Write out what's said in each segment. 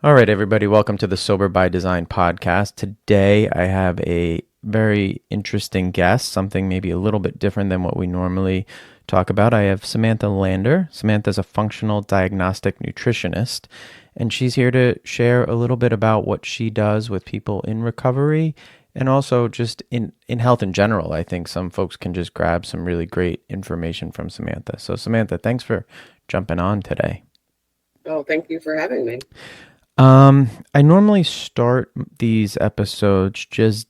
All right, everybody, welcome to the Sober by Design podcast. Today, I have a very interesting guest, something maybe a little bit different than what we normally talk about. I have Samantha Lander. Samantha's a functional diagnostic nutritionist, and she's here to share a little bit about what she does with people in recovery and also just in health in general. I think some folks can just grab some really great information from Samantha. So, Samantha, thanks for jumping on today. Oh, thank you for having me. I normally start these episodes just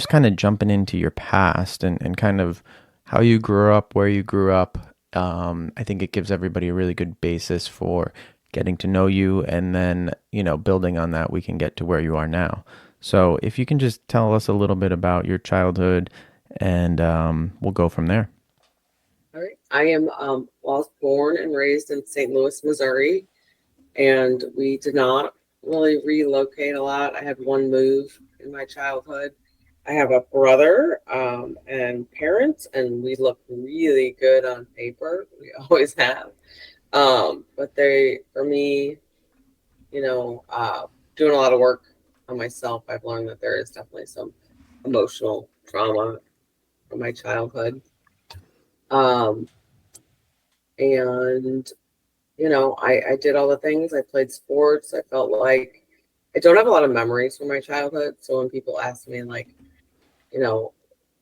kind of jumping into your past and kind of how you grew up, where you grew up. I think it gives everybody a really good basis for getting to know you, and then, building on that, we can get to where you are now. So if you can just tell us a little bit about your childhood, and we'll go from there. All right. I was born and raised in St. Louis, Missouri, and we did not really relocate a lot. I had one move in my childhood. I have a brother and parents, and we look really good on paper. We always have. But for me, doing a lot of work on myself, I've learned that there is definitely some emotional trauma from my childhood. Um, and I did all the things. I played sports. I felt like I don't have a lot of memories from my childhood. So when people ask me, like, you know,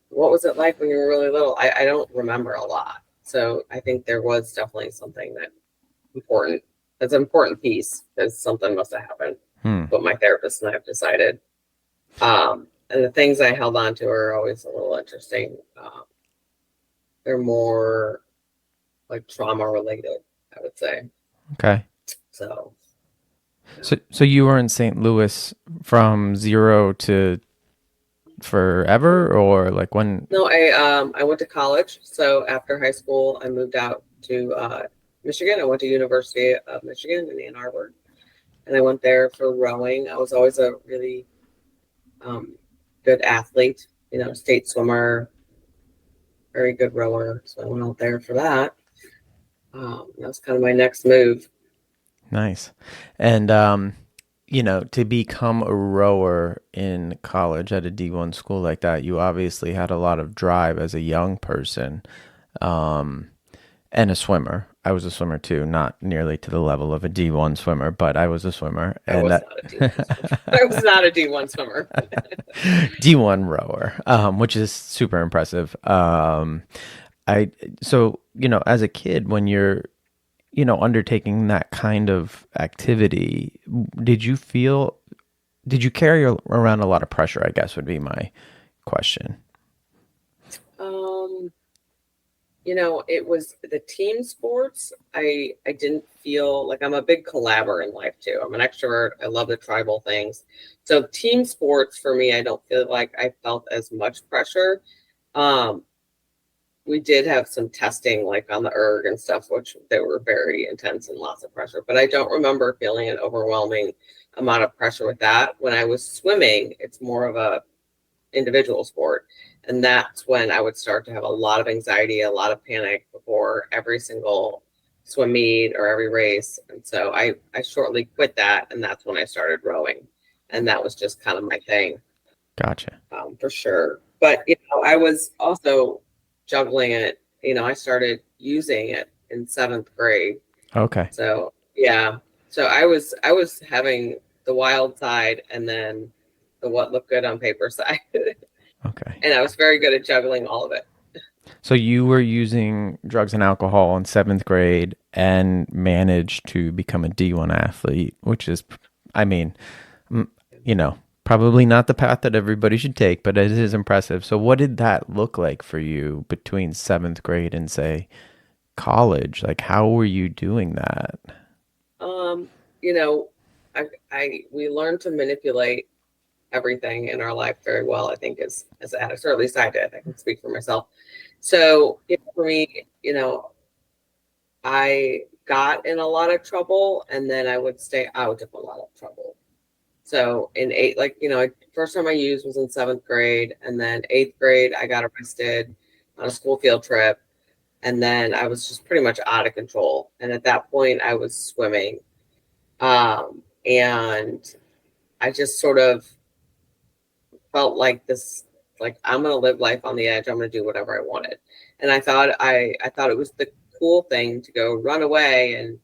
what was it like when you were really little? I don't remember a lot. So I think there was definitely something important. That's an important piece because something must have happened. Hmm. But my therapist and I have decided. And the things I held on to are always a little interesting. They're more like trauma related, I would say. Okay. So yeah. So you were in St. Louis from zero to forever, or like when? No, I went to college. So after high school, I moved out to Michigan. I went to University of Michigan in Ann Arbor, and I went there for rowing. I was always a really um, good athlete, state swimmer, very good rower. So I went out there for that. That was kind of my next move. Nice. And to become a rower in college at a D1 school like that, you obviously had a lot of drive as a young person, um, and a swimmer. I was a swimmer too, not nearly to the level of a D1 swimmer, but I was a swimmer, I and was not a D1 swimmer. I was not a D1 swimmer. D1 rower, which is super impressive. I so as a kid, when you're undertaking that kind of activity, did you feel, did you carry around a lot of pressure? I guess would be my question. Um, it was the team sports. I didn't feel like I'm a big collaborator in life too. I'm an extrovert. I love the tribal things. So team sports for me, I don't feel like I felt as much pressure. Um, we did have some testing like on the erg and stuff, which they were very intense and lots of pressure. But I don't remember feeling an overwhelming amount of pressure with that. When I was swimming, it's more of a individual sport. And that's when I would start to have a lot of anxiety, a lot of panic before every single swim meet or every race. And so I shortly quit that. And that's when I started rowing. And that was just kind of my thing, Gotcha. for sure. But, I was also juggling it. I started using it in seventh grade. Okay. So, yeah. So I was having the wild side and then the what looked good on paper side. Okay. And I was very good at juggling all of it. So you were using drugs and alcohol in seventh grade and managed to become a D1 athlete, which is, I mean, mm, probably not the path that everybody should take, but it is impressive. So what did that look like for you between seventh grade and, say, college? Like, how were you doing that? Um, you know, I we learned to manipulate everything in our life very well, I think, as addicts, or at least I did. I can speak for myself. So for me, I got in a lot of trouble and then I would stay out of a lot of trouble. So in first time I used was in seventh grade, and then eighth grade I got arrested on a school field trip, and then I was just pretty much out of control. And at that point, I was swimming. And I just sort of felt like this, like I'm going to live life on the edge. I'm going to do whatever I wanted. And I thought it was the cool thing to go run away and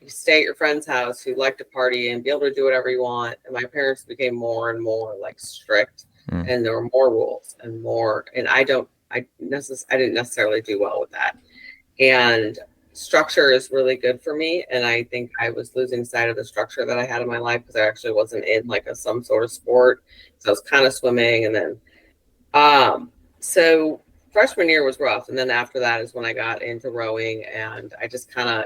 you stay at your friend's house who like to party and be able to do whatever you want. And my parents became more and more like strict, and there were more rules and more. And I didn't necessarily do well with that. And structure is really good for me. And I think I was losing sight of the structure that I had in my life because I actually wasn't in like some sort of sport. So I was kind of swimming, and then so freshman year was rough. And then after that is when I got into rowing, and I just kind of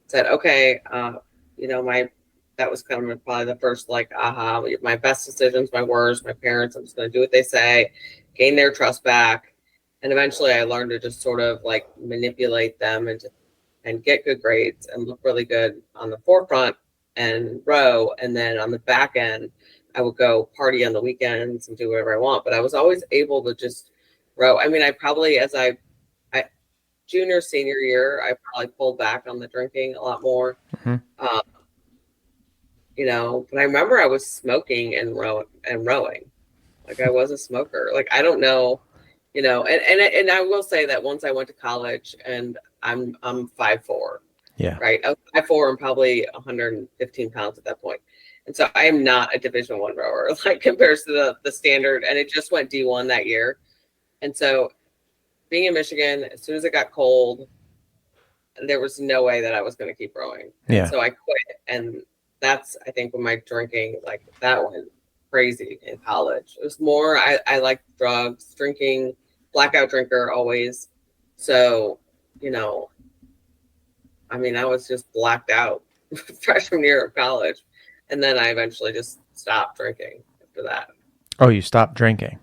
said, okay, that was kind of probably the first like, aha, my best decisions, my words, my parents, I'm just going to do what they say, gain their trust back. And eventually I learned to just sort of like manipulate them and get good grades and look really good on the forefront and row. And then on the back end, I would go party on the weekends and do whatever I want. But I was always able to just row. I mean, I probably, junior, senior year, I probably pulled back on the drinking a lot more. But I remember I was smoking and rowing. Like I was a smoker. Like, I don't know, and I will say that once I went to college, and I'm 5'4". Yeah. Right. I was 5'4" and probably 115 pounds at that point. And so I am not a Division I rower, like compared to the standard. And it just went D1 that year. And so being in Michigan, as soon as it got cold, there was no way that I was going to keep rowing. And so I quit. And that's, I think, when my drinking, like that went crazy in college. It was more, I liked drugs, drinking, blackout drinker always. So, I was just blacked out freshman year of college. And then I eventually just stopped drinking after that. Oh, you stopped drinking?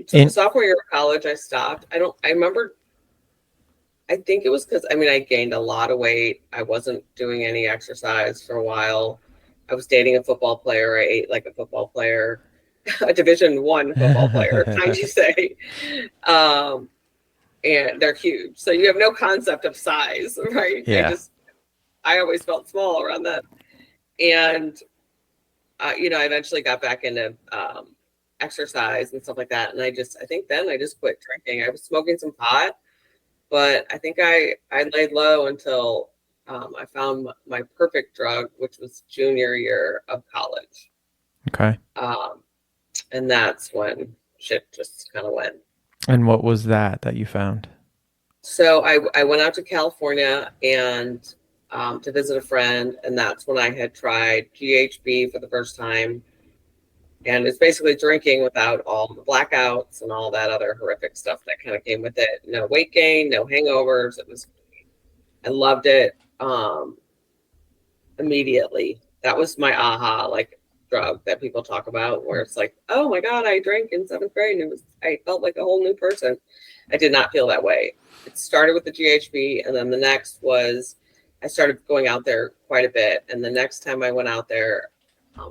So sophomore year of college, I stopped. I think it was because, I gained a lot of weight. I wasn't doing any exercise for a while. I was dating a football player. I ate like a football player, a Division I football player, time to say. And they're huge. So you have no concept of size, right? Yeah. I always felt small around that. And, I eventually got back into exercise and stuff like that. And I think then I just quit drinking. I was smoking some pot, but I think I laid low until I found my perfect drug, which was junior year of college. Okay. And that's when shit just kind of went. And what was that you found? So I went out to California and to visit a friend, and that's when I had tried GHB for the first time. And it's basically drinking without all the blackouts and all that other horrific stuff that kind of came with it. No weight gain, no hangovers. I loved it immediately. That was my aha, like drug that people talk about, where it's like, oh my God, I drank in 7th grade and I felt like a whole new person. I did not feel that way. It started with the GHB, and then the next was I started going out there quite a bit. And the next time I went out there,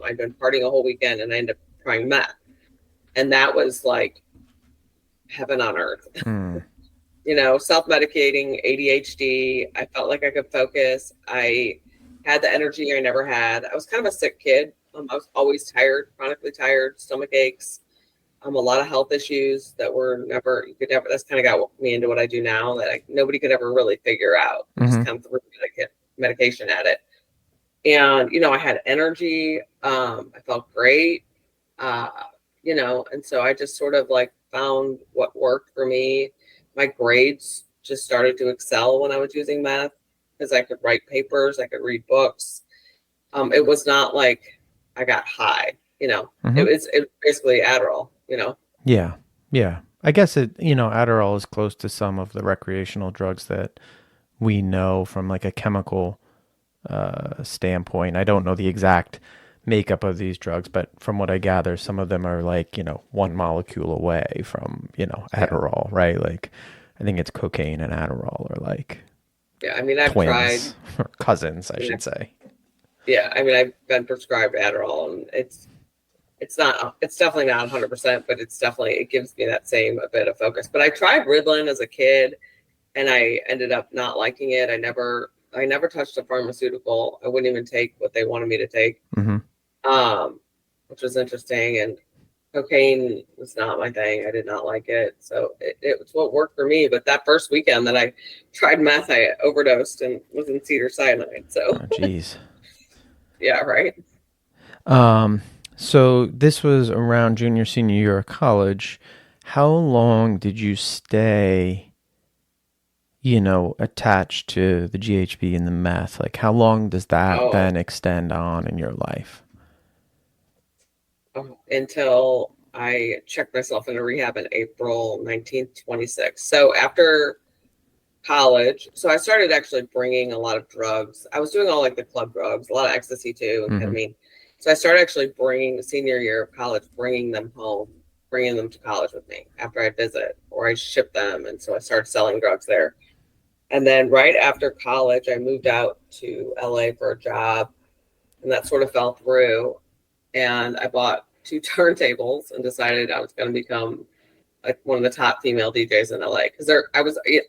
I'd been partying a whole weekend, and I ended up trying meth. And that was like heaven on earth. Self-medicating, ADHD. I felt like I could focus. I had the energy I never had. I was kind of a sick kid. I was always tired, chronically tired, stomach aches, a lot of health issues that that's kind of got me into what I do now, that nobody could ever really figure out. Just kind of threw medication at it. And, I had energy. I felt great. And so I just sort of like found what worked for me. My grades just started to excel when I was using meth because I could write papers, I could read books. It was not like I got high, it was basically Adderall, Yeah. Yeah. I guess Adderall is close to some of the recreational drugs that we know from like a chemical standpoint. I don't know the exact makeup of these drugs, but from what I gather, some of them are like, one molecule away from, Adderall, right? Like I think it's cocaine and Adderall are like I've twins, tried, or cousins, I should say. Yeah, I've been prescribed Adderall, and it's definitely not 100%, but it gives me that same a bit of focus. But I tried Ritalin as a kid, and I ended up not liking it. I never I never touched a pharmaceutical. I wouldn't even take what they wanted me to take, Mm-hmm. um, which was interesting. And cocaine was not my thing. I did not like it. So it was what worked for me. But that first weekend that I tried meth, I overdosed and was in Cedar Sinai. So Oh, geez. yeah, right. Um, so this was around junior, senior year of college. How long did you stay, attached to the GHB and the meth? Like, how long does that Oh, then extend on in your life? until I checked myself into rehab in April 19th, 26. So after college, so I started actually bringing a lot of drugs. I was doing all like the club drugs, a lot of ecstasy too, and Mm-hmm. ketamine. So I started actually bringing senior year of college, bringing them home, bringing them to college with me after I visit, or I ship them. And so I started selling drugs there. And then right after college, I moved out to LA for a job, and that sort of fell through. And I bought two turntables and decided I was going to become like one of the top female DJs in LA because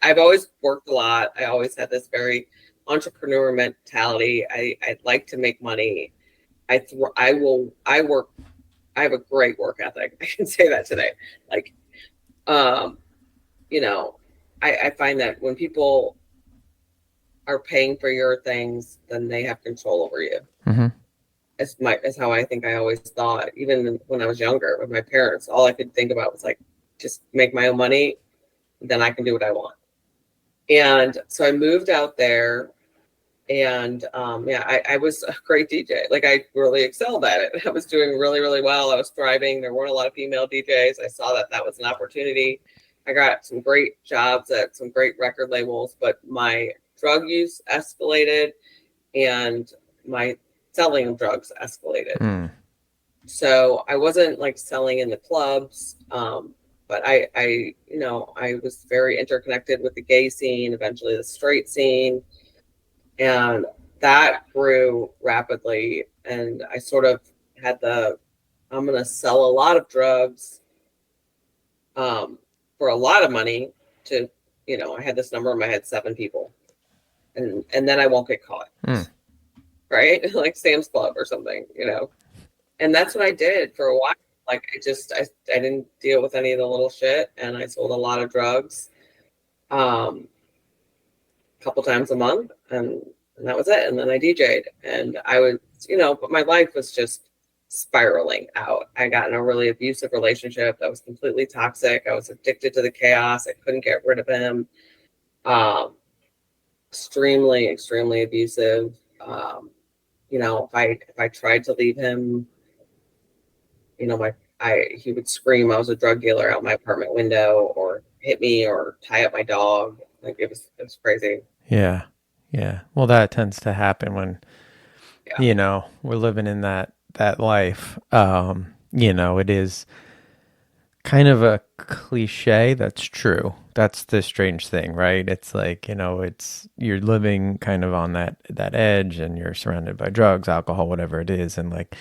I've always worked a lot. I always had this very entrepreneur mentality. I like to make money. I work. I have a great work ethic. I can say that today. Like, um, you know, I find that when people are paying for your things, then they have control over you. Mm-hmm. As how I think I always thought. Even when I was younger with my parents, all I could think about was like, just make my own money, then I can do what I want. And so I moved out there, and yeah, I was a great DJ. Like I really excelled at it. I was doing really, really well. I was thriving. There weren't a lot of female DJs. I saw that that was an opportunity. I got some great jobs at some great record labels, but my drug use escalated and my selling of drugs escalated. Mm. So I wasn't like selling in the clubs, but I was very interconnected with the gay scene, eventually the straight scene, and that grew rapidly. And I sort of had I'm going to sell a lot of drugs, um, for a lot of money to, I had this number in my head, 7 people, and then I won't get caught, Mm. right? Like Sam's Club or something. And that's what I did for a while. Like I didn't deal with any of the little shit, and I sold a lot of drugs, a couple times a month, and that was it. And then I DJ'd, and I was, but my life was just spiraling out. I got in a really abusive relationship that was completely toxic. I was addicted to the chaos. I couldn't get rid of him. Um, Extremely, extremely abusive. If I tried to leave him, he would scream I was a drug dealer out my apartment window, or hit me, or tie up my dog. Like it was crazy. Yeah. Yeah. Well, that tends to happen when, Yeah. we're living in that life. It is kind of a cliche that's true. That's the strange thing, right? It's like, you're living kind of on that edge, and you're surrounded by drugs, alcohol, whatever it is, and like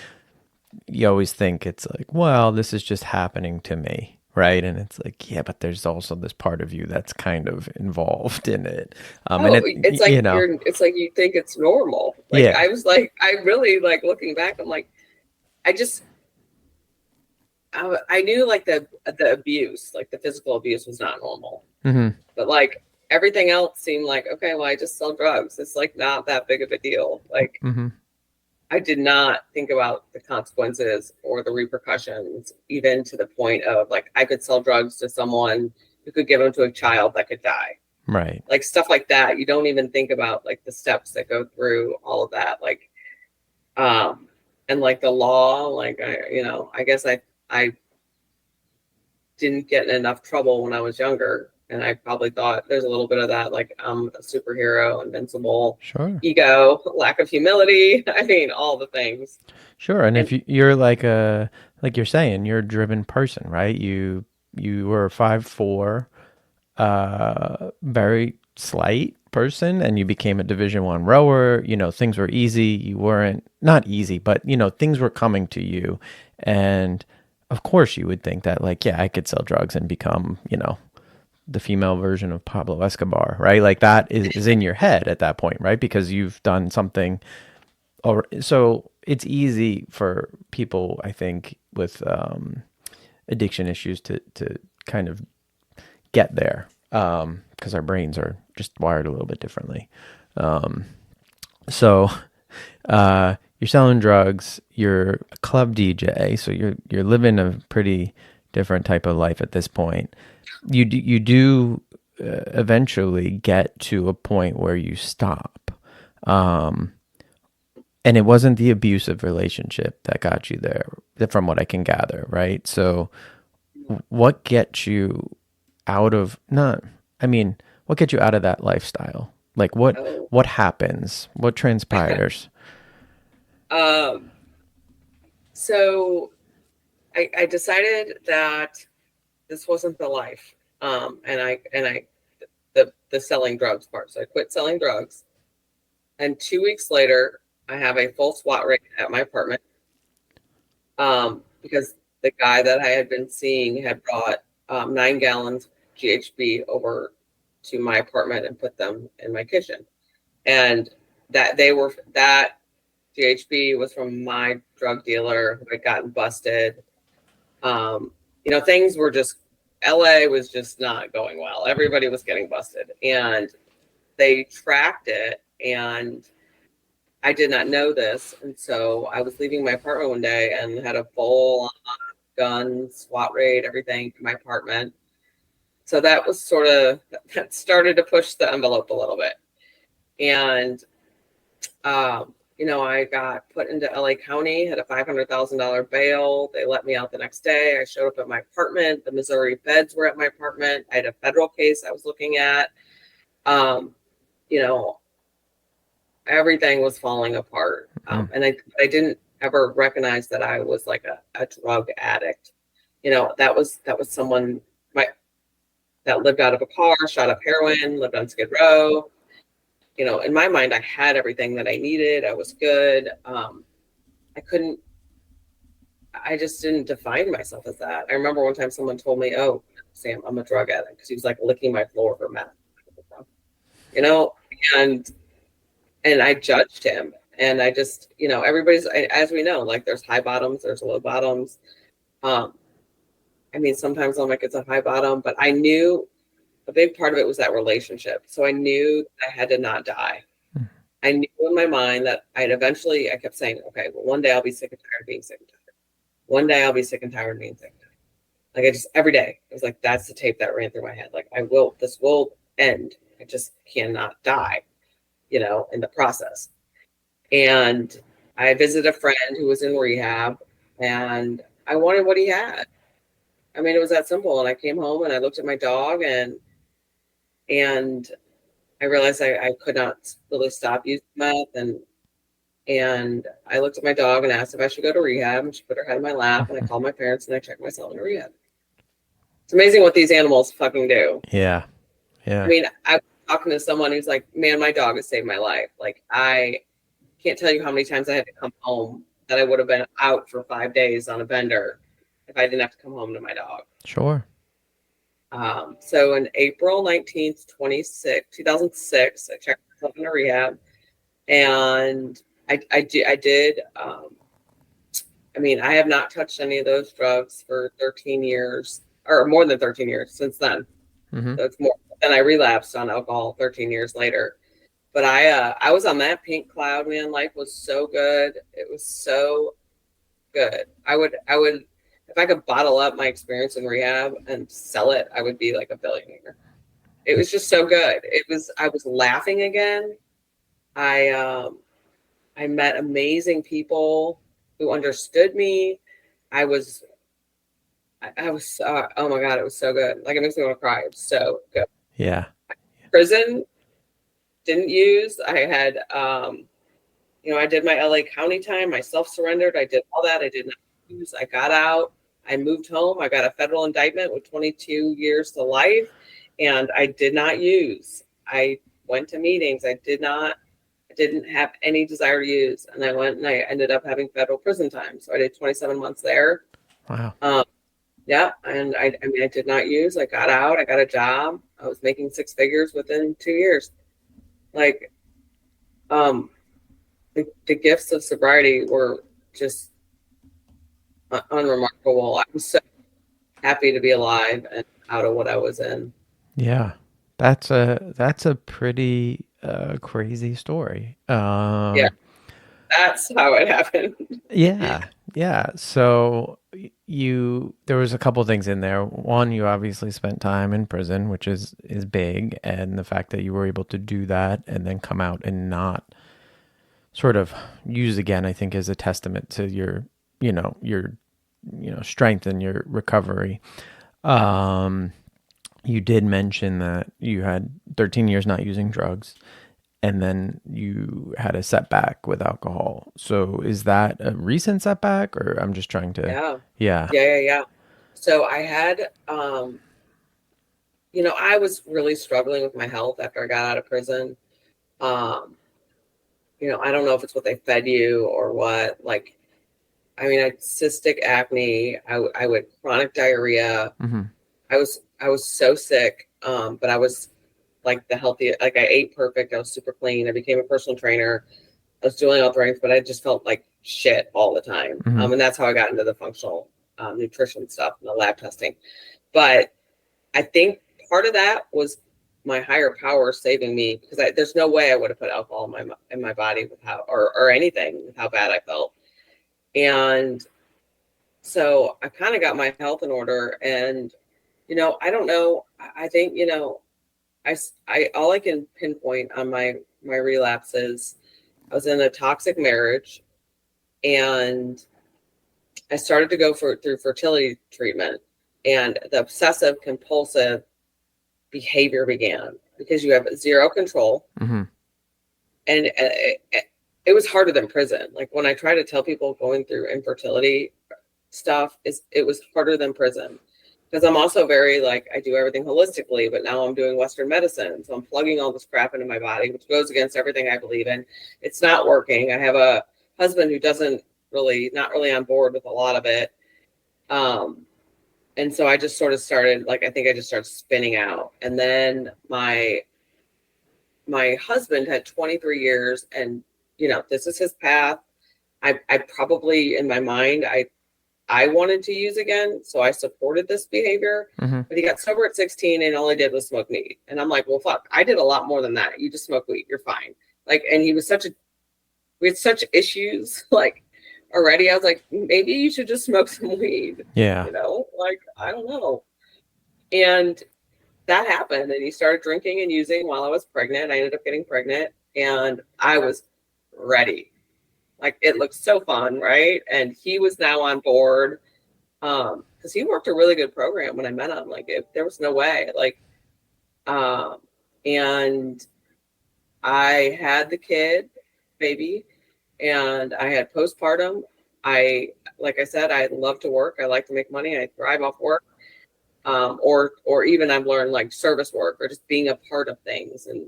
you always think it's like, well, this is just happening to me, right? And it's like, yeah, but there's also this part of you that's kind of involved in it. And Oh, it, it's like you think it's normal. Like yeah. I was like, I really like looking back. I'm like, I just I knew like the abuse, like the physical abuse, was not normal, Hmm. but like everything else seemed like, okay, well, I just sell drugs. It's like not that big of a deal. Like Hmm. I did not think about the consequences or the repercussions, even to the point of like I could sell drugs to someone who could give them to a child that could die. Right. Like stuff like that. You don't even think about like the steps that go through all of that. Like, um, and like the law, like I guess I didn't get in enough trouble when I was younger. And I probably thought there's a little bit of that, like I'm a superhero, invincible, Sure. ego, lack of humility. I mean, all the things. Sure. And if And you're like you're saying, you're a driven person, right? You were 5'4", very slight person, and you became a Division 1 rower. Things were easy. You weren't, not easy, but things were coming to you. And of course you would think that, like, yeah, I could sell drugs and become, the female version of Pablo Escobar, right? Like that is in your head at that point, right? Because you've done something. Or so it's easy for people, I think, with addiction issues to kind of get there because our brains are just wired a little bit differently. So you're selling drugs, you're a club DJ, so you're living a pretty different type of life at this point. You do eventually get to a point where you stop. And it wasn't the abusive relationship that got you there, from what I can gather, right? So what gets you out of not I mean, what gets you out of that lifestyle? Like Oh. what happens? What transpires? Um, so I decided that this wasn't the life. And I the selling drugs part. So I quit selling drugs. And 2 weeks later, I have a full SWAT raid at my apartment. Because the guy that I had been seeing had brought 9 gallons GHB over to my apartment and put them in my kitchen. And that GHB was from my drug dealer who had gotten busted. Things were just, LA was just not going well. Everybody was getting busted. And they tracked it, and I did not know this. And so I was leaving my apartment one day and had a full gun, SWAT raid, everything in my apartment. So that was that started to push the envelope a little bit. And, I got put into LA County, had a $500,000 bail. They let me out the next day. I showed up at my apartment. The Missouri feds were at my apartment. I had a federal case I was looking at. You know, everything was falling apart. And I didn't ever recognize that I was like a drug addict. That was someone that lived out of a car, shot up heroin, lived on Skid Row. In my mind, I had everything that I needed. I was good. I just didn't define myself as that. I remember one time someone told me, "Oh, Sam, I'm a drug addict," because he was like licking my floor for meth. You know, and I judged him. And I just, everybody's, as we know, like there's high bottoms, there's low bottoms. Sometimes I'm like, it's a high bottom, but I knew a big part of it was that relationship. So I knew I had to not die. I knew in my mind that I kept saying, okay, well, one day I'll be sick and tired of being sick and tired. One day I'll be sick and tired of being sick and tired. Like every day, it was like, that's the tape that ran through my head. Like this will end. I just cannot die, in the process. And I visited a friend who was in rehab, and I wanted what he had. It was that simple. And I came home and I looked at my dog, and I realized I could not really stop using meth. And I looked at my dog and asked if I should go to rehab, and she put her head in my lap, and I called my parents and I checked myself into rehab. It's amazing what these animals fucking do. Yeah. Yeah. I was talking to someone who's like, man, my dog has saved my life. Like, I can't tell you how many times I had to come home that I would have been out for 5 days on a bender if I didn't have to come home to my dog. Sure. So in April 19th, 2006, I checked myself into rehab, and I did. I have not touched any of those drugs for 13 years, or more than 13 years since then. Mm-hmm. So it's more. Then I relapsed on alcohol 13 years later. But I was on that pink cloud, man. Life was so good. It was so good. I would, if I could bottle up my experience in rehab and sell it, I would be like a billionaire. It was just so good. I was laughing again. I met amazing people who understood me. I was, oh my God, it was so good. Like, it makes me want to cry. It was so good. Yeah. Prison, didn't use. I had, I did my LA County time. I self-surrendered. I did all that. I did not use. I got out. I moved home. I got a federal indictment with 22 years to life, and I did not use. I went to meetings. I didn't have any desire to use. And I went and I ended up having federal prison time. So I did 27 months there. Wow. Yeah. And I mean, I did not use, I got out, I got a job. I was making six figures within 2 years. Like, um, the gifts of sobriety were just unremarkable. I was so happy to be alive and out of what I was in. Yeah. That's a pretty crazy story. Yeah, that's how it happened. Yeah. Yeah. So there was a couple things in there. One, you obviously spent time in prison, which is big, and the fact that you were able to do that and then come out and not sort of use again, I think is a testament to your strength and your recovery. Um, you did mention that you had 13 years not using drugs, and then you had a setback with alcohol. So is that a recent setback, or I'm just trying to, Yeah. yeah. Yeah. So I had, I was really struggling with my health after I got out of prison. Um, I don't know if it's what they fed you or what. Like, I mean, I had cystic acne. I would chronic diarrhea. Hmm. I was so sick. But I was like the healthiest. Like, I ate perfect. I was super clean. I became a personal trainer. I was doing all the things, but I just felt like shit all the time. Hmm. And that's how I got into the functional nutrition stuff and the lab testing. But I think part of that was my higher power saving me, because there's no way I would have put alcohol in my body with how, or anything with how bad I felt. And so I kind of got my health in order. And I don't know. I think I all I can pinpoint on my relapses. I was in a toxic marriage, and I started to go through fertility treatment, and the obsessive compulsive behavior began because you have zero control. Hmm. And it was harder than prison. Like, when I try to tell people going through infertility stuff, it was harder than prison, because I'm also very, like, I do everything holistically, but now I'm doing Western medicine. So I'm plugging all this crap into my body, which goes against everything I believe in. It's not working. I have a husband who not really on board with a lot of it. Um, and so I just sort of started, like, I think I just started spinning out. And then my husband had 23 years, and this is his path. I probably, in my mind, I wanted to use again, so I supported this behavior. Hmm. But he got sober at 16 and all he did was smoke weed. And I'm like, well, fuck, I did a lot more than that. You just smoke weed, you're fine. Like, and we had such issues, like, already. I was like, maybe you should just smoke some weed, Yeah. like, I don't know. And that happened, and he started drinking and using while I was pregnant. I ended up getting pregnant, and I was ready. Like, it looked so fun, right? And he was now on board, because he worked a really good program when I met him. Like, there was no way. Like, um, and I had the kid, baby, and I had postpartum. Like I said, I love to work. I like to make money. I thrive off work. Or even I've learned, like, service work or just being a part of things and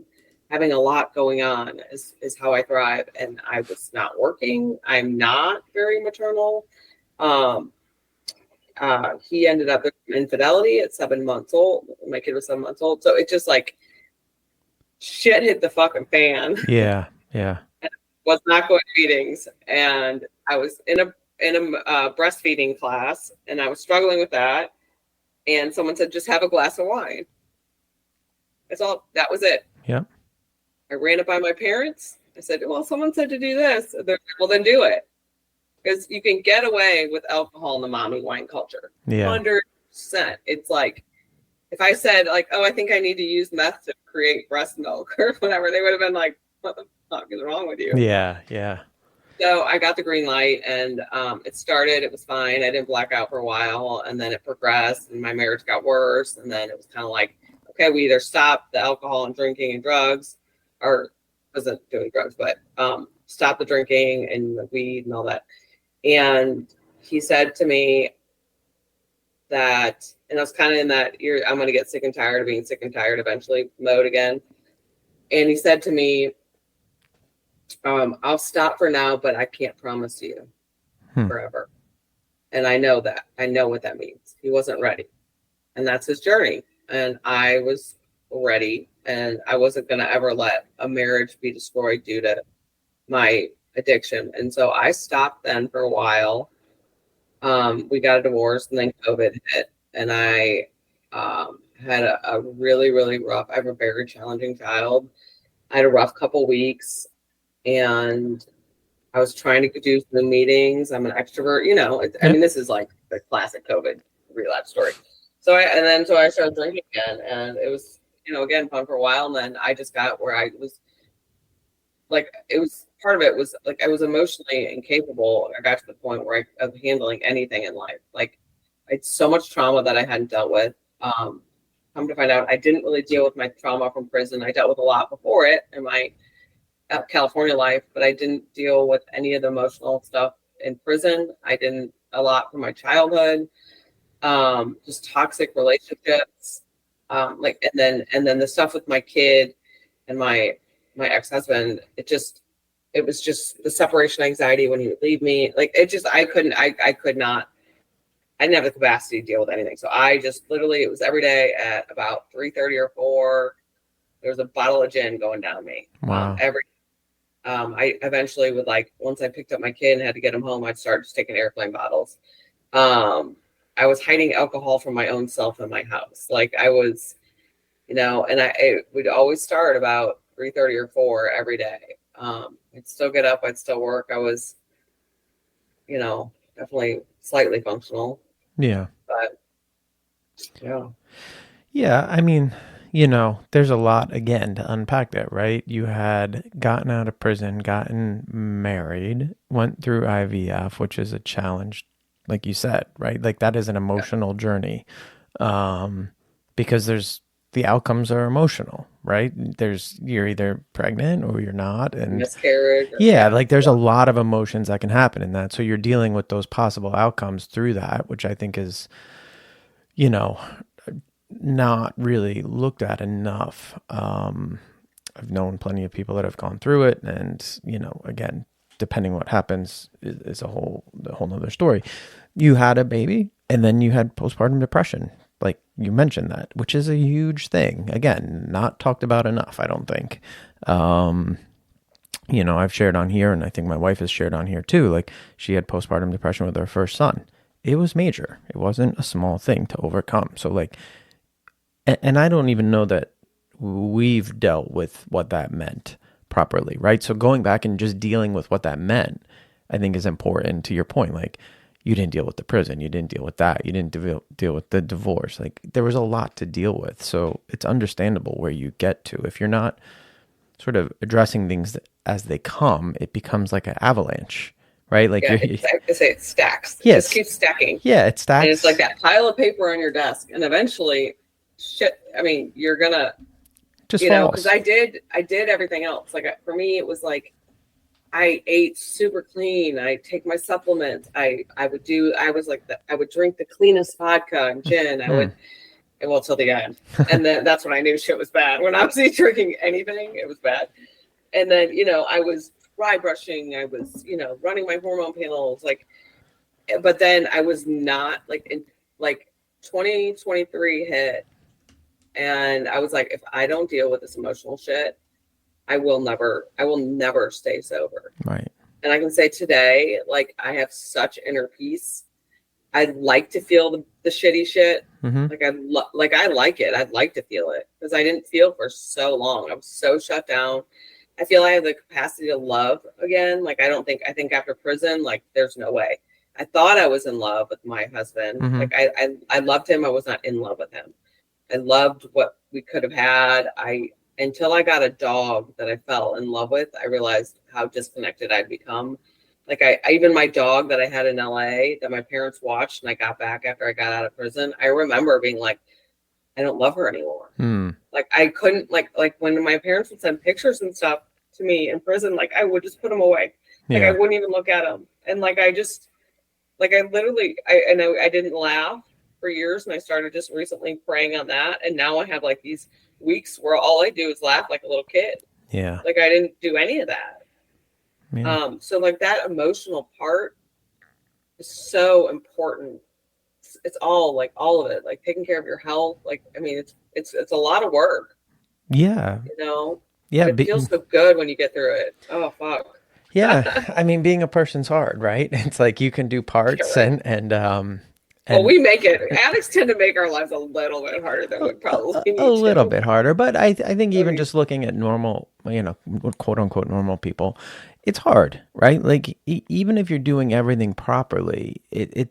having a lot going on is how I thrive. And I was not working. I'm not very maternal. Um, he ended up in infidelity at 7 months old. My kid was 7 months old. So it just, like, shit hit the fucking fan. Yeah. Yeah. Was not going to meetings, and I was in a breastfeeding class, and I was struggling with that. And someone said, just have a glass of wine. That's all. That was it. Yep. I ran it by my parents. I said, well, someone said to do this. They're like, well, then do it. Because you can get away with alcohol in the mommy wine culture. Yeah. 100%. It's like, if I said, like, oh, I think I need to use meth to create breast milk or whatever, they would have been like, what the fuck is wrong with you? Yeah. Yeah. So I got the green light, and it started. It was fine. I didn't black out for a while, and then it progressed, and my marriage got worse. And then it was kind of like, okay, we either stop the alcohol and drinking and drugs, or wasn't doing drugs, but stop the drinking and the weed and all that. And he said to me that, and I was kind of in that, I'm going to get sick and tired of being sick and tired eventually mode again. And he said to me, I'll stop for now, but I can't promise you Hmm. forever. And I know that. I know what that means. He wasn't ready. And that's his journey. And I was ready. And I wasn't going to ever let a marriage be destroyed due to my addiction. And so I stopped then for a while. We got a divorce and then COVID hit. And I had a really, really rough, I have a very challenging child. I had a rough couple weeks and I was trying to do Zoom meetings. I'm an extrovert, I Yeah. mean, this is like the classic COVID relapse story. So I started drinking again and it was, again, fun for a while. And then I just got where I was like, it was part of it was like, I was emotionally incapable. I got to the point where of handling anything in life. Like I had so much trauma that I hadn't dealt with. Come to find out, I didn't really deal with my trauma from prison. I dealt with a lot before it in my California life, but I didn't deal with any of the emotional stuff in prison. I didn't a lot from my childhood, just toxic relationships, and then the stuff with my kid and my ex-husband. It was just the separation anxiety when he would leave me. Like it just I could not. I didn't have the capacity to deal with anything. So I just literally it was every day at about 3:30 or 4. There was a bottle of gin going down me. Wow. I eventually would once I picked up my kid and had to get him home, I'd start just taking airplane bottles. I was hiding alcohol from my own self in my house. Like I was, and it would always start about 3:30 or 4 every day. I'd still get up, I'd still work. I was, definitely slightly functional, Yeah. but yeah. Yeah. I mean, there's a lot again to unpack there, right? You had gotten out of prison, gotten married, went through IVF, which is a challenge, like you said, right? Like that is an Yeah. emotional journey. Because the outcomes are emotional, right? You're either pregnant or you're not. And Miscarriage, yeah, yeah. like there's a lot of emotions that can happen in that. So you're dealing with those possible outcomes through that, which I think is, you know, not really looked at enough. I've known plenty of people that have gone through it, and again, depending what happens is a whole nother story. You had a baby, and then you had postpartum depression, like you mentioned that, which is a huge thing. Again, not talked about enough, I don't think. I've shared on here, and I think my wife has shared on here too. Like she had postpartum depression with her first son. It was major. It wasn't a small thing to overcome. So like, and I don't even know that we've dealt with what that meant properly, right? So going back and just dealing with what that meant, I think is important to your point. Like you didn't deal with the prison, you didn't deal with that, you didn't deal with the divorce. Like there was a lot to deal with. So it's understandable where you get to. If you're not sort of addressing things as they come, it becomes like an avalanche, right? Like Yeah, you're, I have to say it stacks. It just yes, keeps stacking. yeah, it And it's like stacks, that pile of paper on your desk. And eventually, shit, I mean, you're gonna, just because falls. I did everything else. Like for me, it was like I ate super clean. I take my supplements. I was like I would drink the cleanest vodka and gin. I Hmm. would, well, till the end. And then that's when I knew shit was bad. When I was drinking anything, it was bad. And then, I was dry brushing. I was, running my hormone panels. But then I was not like 2023 hit and I was like, if I don't deal with this emotional shit, I will never stay sober. Right. And I can say today, like I have such inner peace. I'd like to feel the shitty shit. Mm-hmm. Like I like it. I'd like to feel it because I didn't feel for so long. I was so shut down. I feel I have the capacity to love again. Like I think after prison, like there's no way. I thought I was in love with my husband. Mm-hmm. Like I loved him. I was not in love with him. I loved what we could have had. Until I got a dog that I fell in love with, I realized how disconnected I'd become. Like I even my dog that I had in LA that my parents watched and I got back after I got out of prison, I remember being like, I don't love her anymore. Hmm. Like I couldn't like when my parents would send pictures and stuff to me in prison, like I would just put them away. Like I Yeah. wouldn't even look at them. And like I just like I literally I didn't laugh for years and I started just recently praying on that. And now I have like these weeks where all I do is laugh like a little kid. Yeah. Like I didn't do any of that. Yeah. So like that emotional part, is so important. It's all like all of it, like taking care of your health. Like, I mean, it's a lot of work, Yeah. you know, but Yeah. it feels so good when you get through it. Oh, fuck. Yeah. I mean, being a person's hard, right? It's like you can do You're parts right. Well, and we make it, addicts tend to make our lives a little bit harder than we probably a need little to. bit harder, but I think I even mean, just looking at normal, quote unquote normal people, it's hard, right? Like even if you're doing everything properly,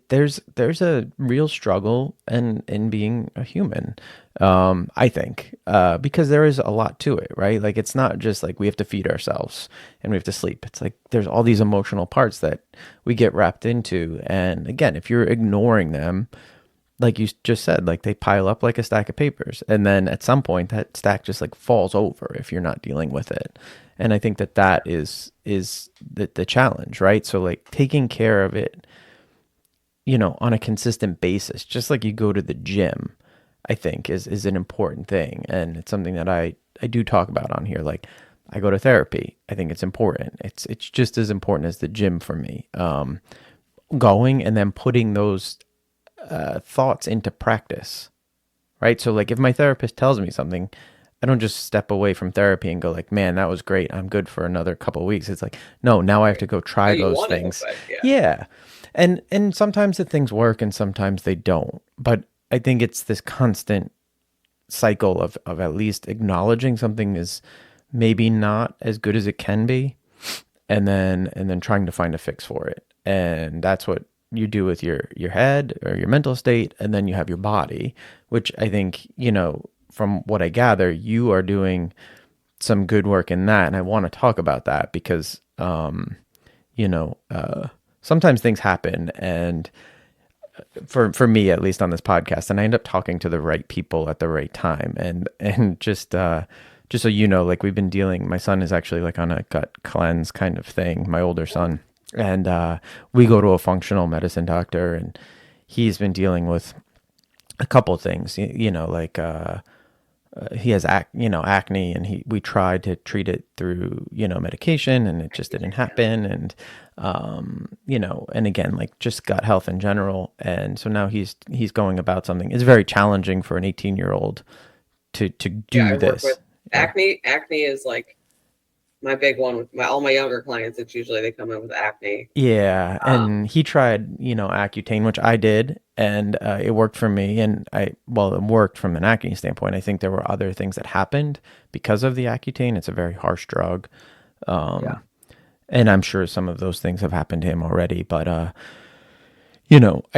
there's a real struggle in being a human. I think because there is a lot to it, right? Like it's not just like we have to feed ourselves and we have to sleep. It's like there's all these emotional parts that we get wrapped into, and again, if you're ignoring them, like you just said, like they pile up like a stack of papers. And then at some point that stack just like falls over if you're not dealing with it. And I think that is the challenge, right? So like taking care of it, on a consistent basis, just like you go to the gym, I think is an important thing. And it's something that I do talk about on here. Like I go to therapy. I think it's important. It's just as important as the gym for me. Going and then putting those thoughts into practice, right? So like if my therapist tells me something, I don't just step away from therapy and go like, man, that was great, I'm good for another couple of weeks. It's like, no, now I have right. to go No, try you those want to, things. but yeah. Yeah. And sometimes the things work and sometimes they don't. But I think it's this constant cycle of at least acknowledging something is maybe not as good as it can be, and then trying to find a fix for it. And that's what you do with your head or your mental state, and then you have your body, which I think, from what I gather, you are doing some good work in that. And I want to talk about that because you know sometimes things happen, and for me at least on this podcast, and I end up talking to the right people at the right time. And just so you know, like we've been dealing, my son is actually like on a gut cleanse kind of thing, my older son. And we go to a functional medicine doctor, and he's been dealing with a couple of things, like he has acne, and we tried to treat it through medication, and it just didn't happen. And and again, like just gut health in general. And so now he's going about something. It's very challenging for an 18-year-old to Yeah, do I work with this. Yeah. acne. Acne is like my big one with all my younger clients. It's usually they come in with acne. Yeah, Um, and he tried, Accutane, which I did, and it worked for me. And well, it worked from an acne standpoint. I think there were other things that happened because of the Accutane. It's a very harsh drug, yeah. and I'm sure some of those things have happened to him already. But I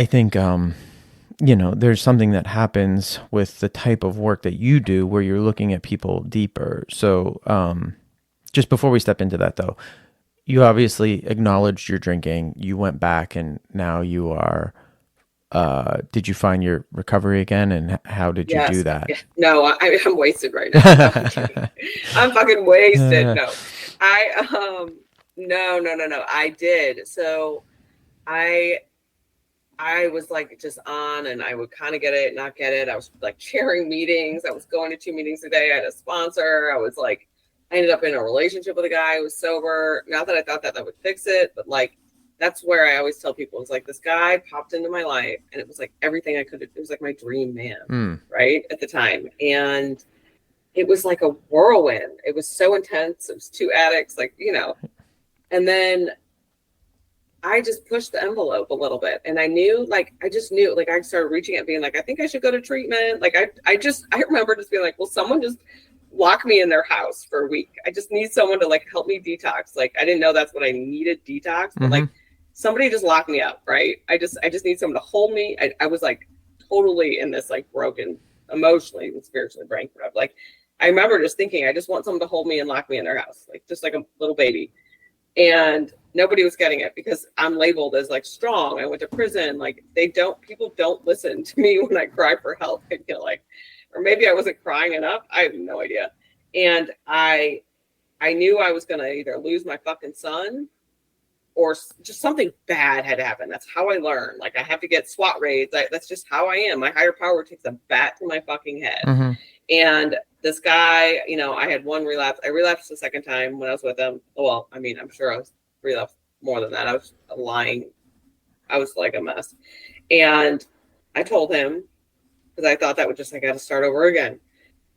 think there's something that happens with the type of work that you do, where you're looking at people deeper. So, just before we step into that, though, you obviously acknowledged your drinking. You went back, and now you are. Did you find your recovery again, and how did you do Yes. that? Yeah. No, I'm wasted right now. No, I'm kidding. I'm fucking wasted. Uh, No, I no. I did. So I I was like just on, and I would kind of get it, not get it. I was like chairing meetings. I was going to 2 meetings a day. I had a sponsor. I was like, I ended up in a relationship with a guy who was sober. Not that I thought that would fix it, but like, that's where I always tell people, it's like this guy popped into my life, and it was like everything I could. It was like my dream man, hmm. right at the time, and it was like a whirlwind. It was so intense. It was two addicts, and then I just pushed the envelope a little bit, and I knew, like, I just knew, like, I started reaching out, being like, I think I should go to treatment. Like, I remember just being like, well, someone just lock me in their house for a week. I just need someone to like help me detox. Like, I didn't know that's what I needed, detox, but Mm-hmm. like, somebody just lock me up, right? I just need someone to hold me. I was like totally in this like broken, emotionally and spiritually bankrupt. Like, I remember just thinking, I just want someone to hold me and lock me in their house, like just like a little baby. And nobody was getting it because I'm labeled as like strong. I went to prison. Like, people don't listen to me when I cry for help. I feel like, or maybe I wasn't crying enough. I have no idea. And I knew I was going to either lose my fucking son, or just something bad had happened. That's how I learned. Like, I have to get SWAT raids. That's just how I am. My higher power takes a bat to my fucking head. Mm-hmm. And this guy, I had one relapse. I relapsed the second time when I was with him. Well, I mean, I'm sure I was relapsed more than that. I was lying I was like a mess. And I told him, because I thought that would just, I got to start over again.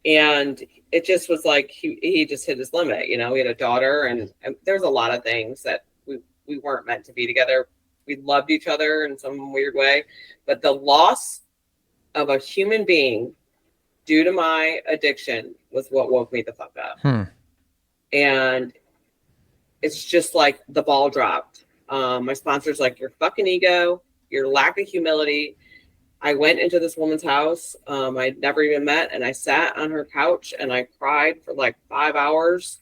And it just was like, he just hit his limit. You know, he had a daughter, and there's a lot of things that we weren't meant to be together. We loved each other in some weird way, but the loss of a human being due to my addiction was what woke me the fuck up. And it's just like the ball dropped. My sponsor's like, your fucking ego, your lack of humility. I went into this woman's house I'd never even met, and I sat on her couch and I cried for like 5 hours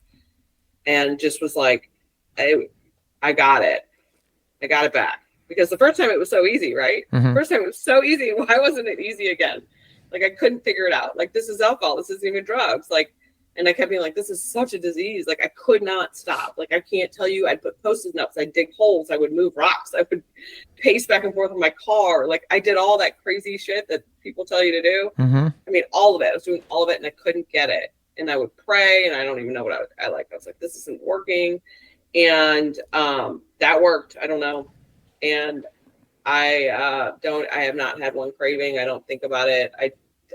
and just was like, I got it. I got it back. Because the first time it was so easy, right? First time it was so easy. Why wasn't it easy again? Like, I couldn't figure it out. Like, this is alcohol. This isn't even drugs. Like, and I kept being like, this is such a disease. Like, I could not stop. Like, I can't tell you. I'd put Post-it notes. I'd dig holes. I would move rocks. I would pace back and forth in my car. Like, I did all that crazy shit that people tell you to do. I mean, all of it. I was doing all of it, and I couldn't get it. And I would pray, and I don't even know what I like. I was like, this isn't working. And that worked. I don't know. And I have not had one craving. I don't think about it.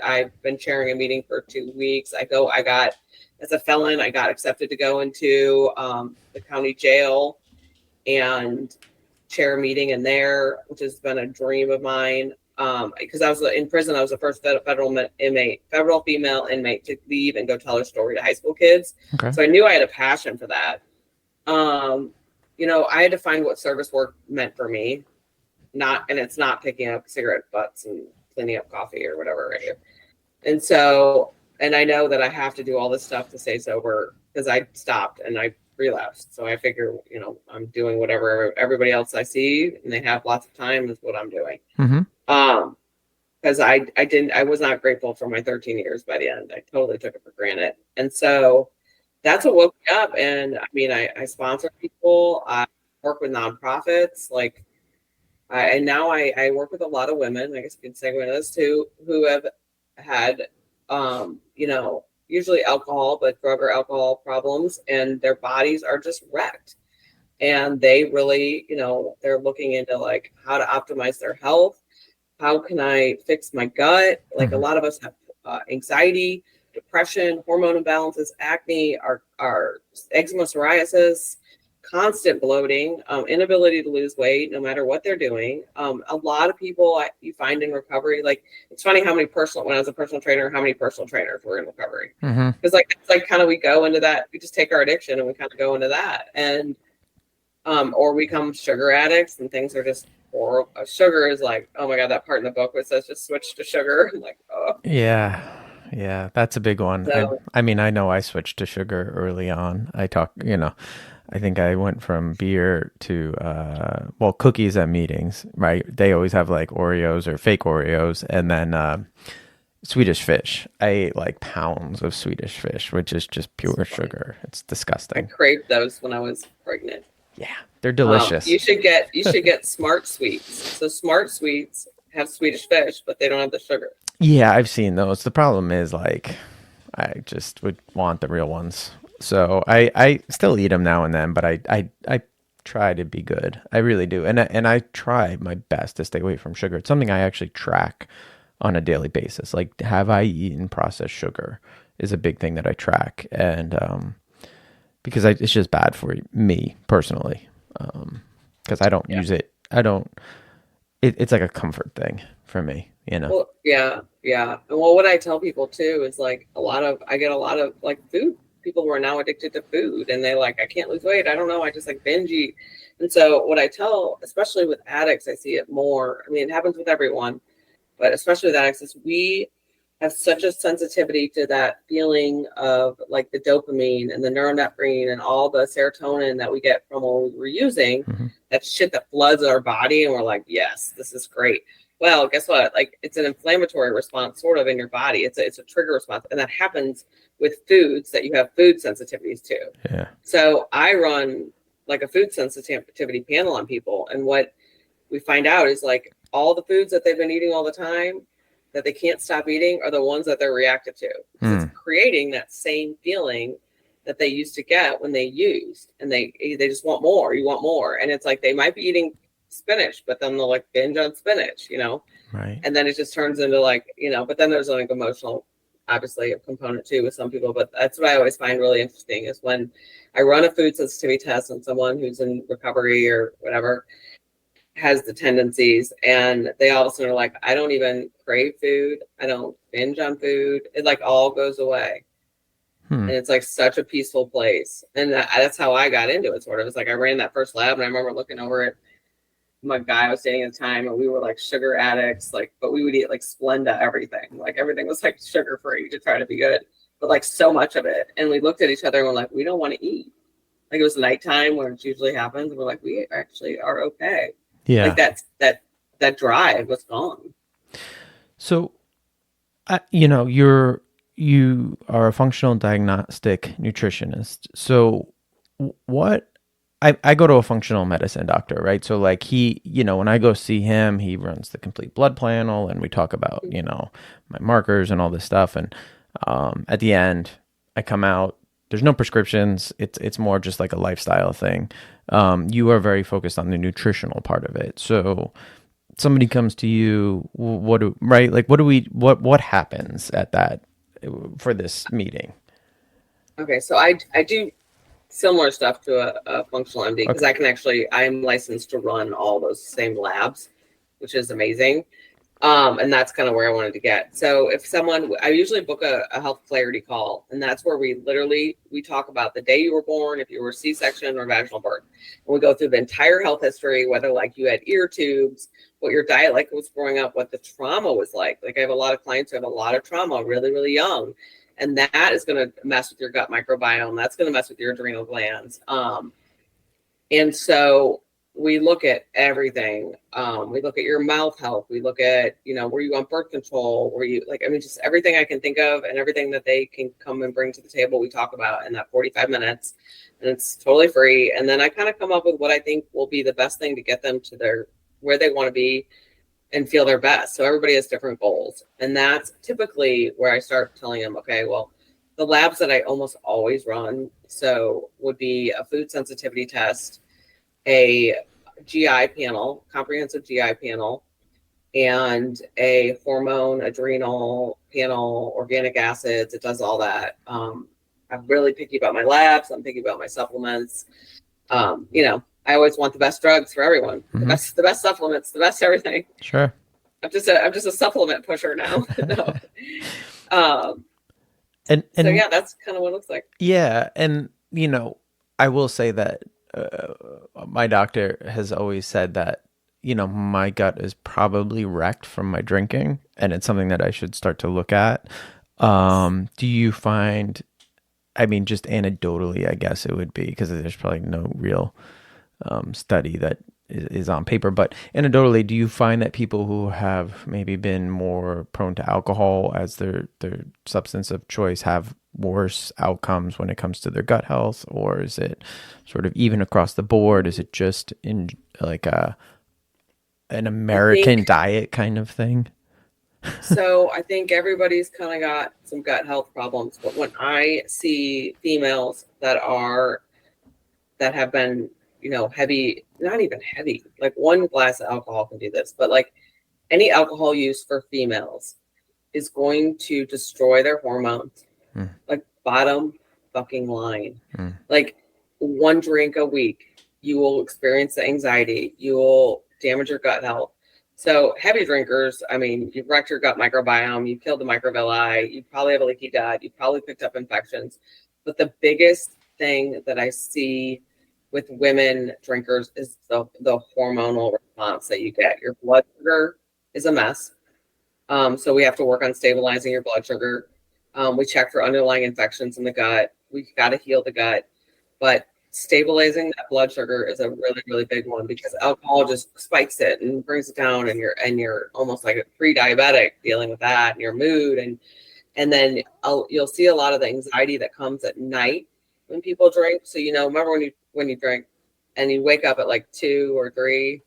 I've been chairing a meeting for 2 weeks. As a felon, I got accepted to go into the county jail and chair a meeting in there, which has been a dream of mine. Because I was in prison, I was the first federal female inmate to leave and go tell her story to high school kids. Okay. So I knew I had a passion for that. You know, I had to find what service work meant for me. And it's not picking up cigarette butts and cleaning up coffee or whatever right here. And so, and I know that I have to do all this stuff to stay sober because I stopped and I relapsed. So I figure, you know, I'm doing whatever everybody else I see and they have lots of time is what I'm doing. Because I was not grateful for my 13 years by the end. I totally took it for granted. And so that's what woke me up. And I mean, I sponsor people. I work with nonprofits. Like, and now I work with a lot of women, I guess you can segue this too, who have had, you know, usually alcohol, but drug or alcohol problems, and their bodies are just wrecked. And they really, you know, they're looking into like how to optimize their health. How can I fix my gut? Like a lot of us have anxiety, depression, hormone imbalances, acne, our eczema, psoriasis, constant bloating, inability to lose weight no matter what they're doing. A lot of people you find in recovery, like it's funny when I was a personal trainer, how many personal trainers were in recovery. Because it's like kind of we go into that, we just take our addiction and we kind of go into that. And or we become sugar addicts and things are just horrible. Sugar is like, oh my God, that part in the book where it says just switch to sugar. I'm like, oh. Yeah, that's a big one. So, I mean, I know I switched to sugar early on. I think I went from beer to, cookies at meetings, right? They always have like Oreos or fake Oreos. And then Swedish fish. I ate like pounds of Swedish fish, which is just pure sugar. It's disgusting. I craved those when I was pregnant. Yeah, they're delicious. You should get Smart Sweets. So Smart Sweets have Swedish fish, but they don't have the sugar. Yeah, I've seen those. The problem is like, I just would want the real ones. So I still eat them now and then, but I try to be good. I really do. And I try my best to stay away from sugar. It's something I actually track on a daily basis. Like, have I eaten processed sugar is a big thing that I track. And because it's just bad for me personally. Because I don't use it. It's like a comfort thing for me, you know? Well, yeah. And what I tell people too is like I get a lot of like food people who are now addicted to food and they like, I can't lose weight. I don't know. I just like binge eat. And so what I tell, especially with addicts, I see it more. I mean, it happens with everyone, but especially with addicts is we have such a sensitivity to that feeling of like the dopamine and the neuroleptin and all the serotonin that we get from what we're using, that shit that floods our body. And we're like, yes, this is great. Well, guess what? Like it's an inflammatory response sort of in your body. It's a trigger response. And that happens with foods that you have food sensitivities to. Yeah. So I run like a food sensitivity panel on people. And what we find out is like all the foods that they've been eating all the time that they can't stop eating are the ones that they're reactive to. It's creating that same feeling that they used to get when they used, and they just want more. You want more. And it's like they might be eating spinach, but then they'll like binge on spinach, Right. and then it just turns into like, but then there's like emotional, obviously, a component too with some people. But that's what I always find really interesting is when I run a food sensitivity test on someone who's in recovery or whatever has the tendencies, and they all of a sudden are like, I don't even crave food, I don't binge on food, it like all goes away. Hmm. And it's like such a peaceful place. And that's how I got into it, sort of. It's like I ran that first lab, and I remember looking over at my guy I was dating at the time, and we were like sugar addicts, like, but we would eat like Splenda everything. Like everything was like sugar free to try to be good, but like so much of it. And we looked at each other and we're like, we don't want to eat. Like it was nighttime where it usually happens. And we're like, we actually are okay. Yeah. Like that drive was gone. So, you are a functional diagnostic nutritionist. So, what? I go to a functional medicine doctor, right? So, like when I go see him, he runs the complete blood panel, and we talk about my markers and all this stuff. And at the end, I come out. There's no prescriptions. It's more just like a lifestyle thing. You are very focused on the nutritional part of it. So somebody comes to you, what happens at that for this meeting? Okay, so I do similar stuff to a functional MD because Okay. I'm licensed to run all those same labs, which is amazing. And that's kind of where I wanted to get. So if I usually book a health clarity call, and that's where we talk about the day you were born, if you were C-section or vaginal birth. And we go through the entire health history, whether like you had ear tubes, what your diet like was growing up, what the trauma was like. Like I have a lot of clients who have a lot of trauma really, really young. And that is going to mess with your gut microbiome. That's going to mess with your adrenal glands. And so we look at everything. We look at your mouth health. We look at, were you on birth control? Were you just everything I can think of and everything that they can come and bring to the table, we talk about in that 45 minutes, and it's totally free. And then I kind of come up with what I think will be the best thing to get them to where they want to be and feel their best. So everybody has different goals. And that's typically where I start telling them, okay, well, the labs that I almost always run, so would be a food sensitivity test, a GI panel, comprehensive GI panel, and a hormone, adrenal panel, organic acids. It does all that. I'm really picky about my labs. I'm picky about my supplements. I always want the best drugs for everyone, Mm-hmm. the best supplements, the best everything. Sure. I'm just a supplement pusher now. No. And So yeah, that's kind of what it looks like. yeah, and I will say that my doctor has always said that my gut is probably wrecked from my drinking, and it's something that I should start to look at. Do you find? I mean, just anecdotally, I guess it would be because there's probably no real study that is on paper. But anecdotally, do you find that people who have maybe been more prone to alcohol as their substance of choice have worse outcomes when it comes to their gut health, or is it sort of even across the board? Is it just in like an American diet kind of thing? So I think everybody's kind of got some gut health problems, but when I see females that have been, heavy, not even heavy, like one glass of alcohol can do this, but like any alcohol use for females is going to destroy their hormones. Like bottom fucking line. Like one drink a week, you will experience the anxiety, you will damage your gut health. So heavy drinkers, I mean, you've wrecked your gut microbiome, you've killed the microvilli, you probably have a leaky gut, you probably picked up infections. But the biggest thing that I see with women drinkers is the hormonal response that you get. Your blood sugar is a mess. So we have to work on stabilizing your blood sugar. We check for underlying infections in the gut. We've got to heal the gut. But stabilizing that blood sugar is a really, really big one because alcohol just spikes it and brings it down, and you're almost like a pre-diabetic dealing with that, and your mood, and then you'll see a lot of the anxiety that comes at night when people drink. So remember when you drink and you wake up at like 2 or 3,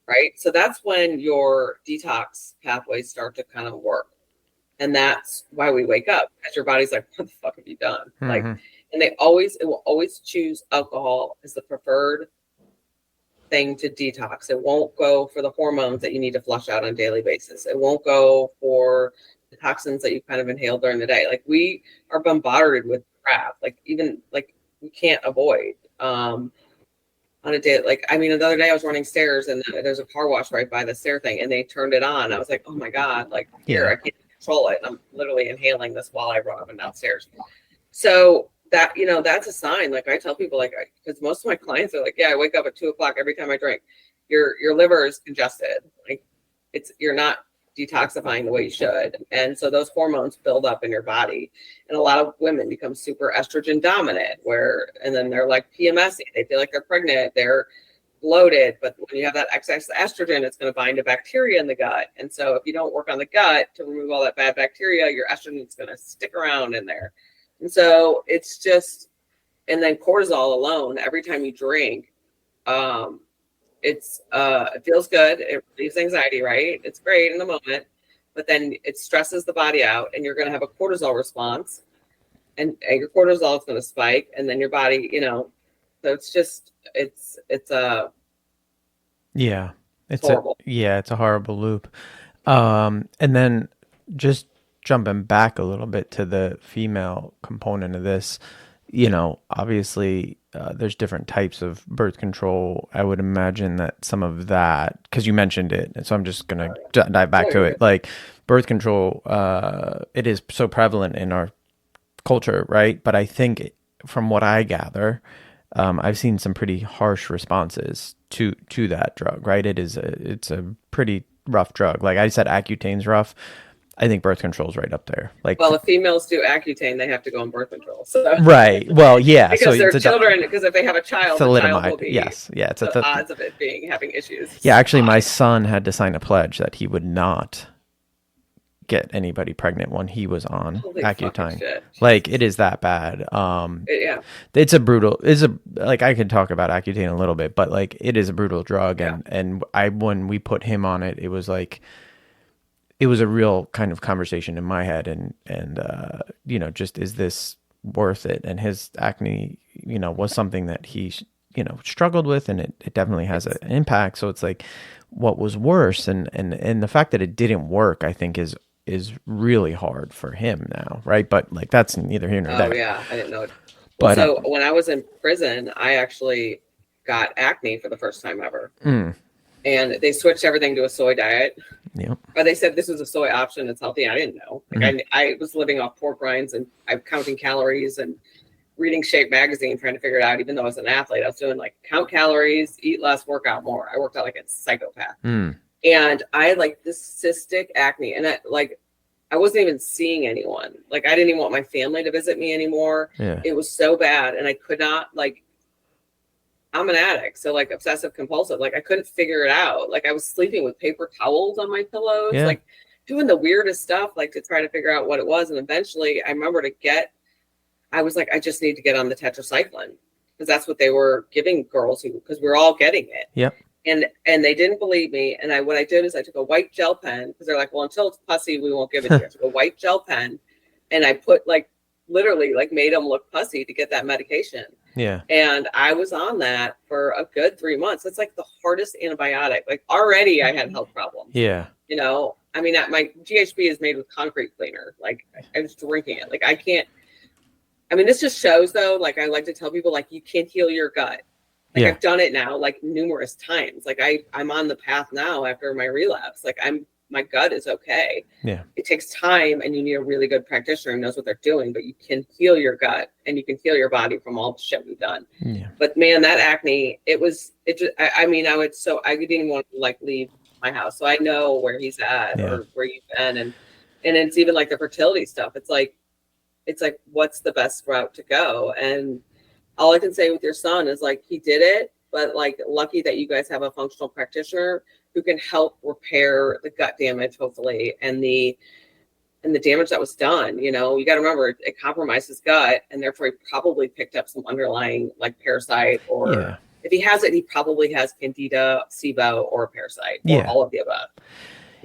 right? So that's when your detox pathways start to kind of work. And that's why we wake up, because your body's like, what the fuck have you done? Like, and it will always choose alcohol as the preferred thing to detox. It won't go for the hormones that you need to flush out on a daily basis. It won't go for the toxins that you kind of inhaled during the day. Like, we are bombarded with crap, like even like we can't avoid on a day. Like, I mean, the other day I was running stairs and there's a car wash right by the stair thing and they turned it on. I was like, oh my God, like here, I can't control it. I'm literally inhaling this while I run up and downstairs. So that, you know, that's a sign. Like, I tell people, like, because most of my clients are like, yeah, I wake up at 2:00 every time I drink. Your liver is congested. Like, you're not detoxifying the way you should. And so those hormones build up in your body. And a lot of women become super estrogen dominant, and then they're like PMSing. They feel like they're pregnant. They're bloated. But when you have that excess estrogen, it's going to bind to bacteria in the gut. And so if you don't work on the gut to remove all that bad bacteria, your estrogen is going to stick around in there. And so it's just, and then cortisol alone, every time you drink, it feels good. It relieves anxiety, right? It's great in the moment, but then it stresses the body out and you're going to have a cortisol response and your cortisol is going to spike and then your body, you know, so it's just, it's horrible. It's a horrible loop. And then just jumping back a little bit to the female component of this, you know, obviously there's different types of birth control. I would imagine that some of that, because you mentioned it, and so I'm just going to dive back to it. Like, birth control, it is so prevalent in our culture, right? But I think from what I gather, I've seen some pretty harsh responses to that drug, right? It's a pretty rough drug. Like I said, Accutane's rough. I think birth control is right up there. Like, well, if females do Accutane, they have to go on birth control. So right. Well, yeah. because they're children. Because if they have a child, the child will be, yes. Yeah. It's the odds of it having issues. Yeah. Actually, my son had to sign a pledge that he would not get anybody pregnant when he was on Accutane. Like, it is that bad. Yeah. Like, I could talk about Accutane a little bit, but like, it is a brutal drug. Yeah. And when we put him on it, it was like, it was a real kind of conversation in my head and you know, just, is this worth it? And his acne, you know, was something that he, you know, struggled with, and it definitely has an impact. So it's like, what was worse? And the fact that it didn't work, I think is really hard for him now. Right. But like, that's neither here nor there. Oh yeah. I didn't know it. But so when I was in prison, I actually got acne for the first time ever. And they switched everything to a soy diet. Yeah. But they said this was a soy option. It's healthy. I didn't know. Like, I was living off pork rinds and I'm counting calories and reading Shape magazine, trying to figure it out. Even though I was an athlete, I was doing like count calories, eat less, work out more. I worked out like a psychopath. And I had like this cystic acne, and I wasn't even seeing anyone. Like, I didn't even want my family to visit me anymore. Yeah. It was so bad, and I could not, like, I'm an addict, so like obsessive compulsive. Like, I couldn't figure it out. Like, I was sleeping with paper towels on my pillows, like doing the weirdest stuff, like to try to figure out what it was. And eventually, I remember I was like, I just need to get on the tetracycline, because that's what they were giving girls because we were all getting it. Yep. And they didn't believe me. And what I did is I took a white gel pen, because they're like, well, until it's pussy, we won't give it to you. I took a white gel pen and I put literally made them look pussy to get that medication. Yeah. And I was on that for a good 3 months. It's like the hardest antibiotic. Like, already I had health problems. Yeah. You know, I mean, my GHB is made with concrete cleaner. Like, I was drinking it. Like, I can't. I mean, this just shows, though, like, I like to tell people, like, you can't heal your gut. Like, I've done it now, like, numerous times. Like, I'm on the path now after my relapse. Like, my gut is okay. Yeah. It takes time, and you need a really good practitioner who knows what they're doing, but you can heal your gut and you can heal your body from all the shit we've done. Yeah. But man, that acne, I didn't even want to like leave my house. So I know where he's at or where you've been. And it's even like the fertility stuff. It's like, what's the best route to go? And all I can say with your son is, like, he did it, but like, lucky that you guys have a functional practitioner who can help repair the gut damage, hopefully, and the damage that was done. You know, you got to remember, it compromised his gut, and therefore he probably picked up some underlying like parasite, or if he has it, he probably has Candida, SIBO, or a parasite, or all of the above.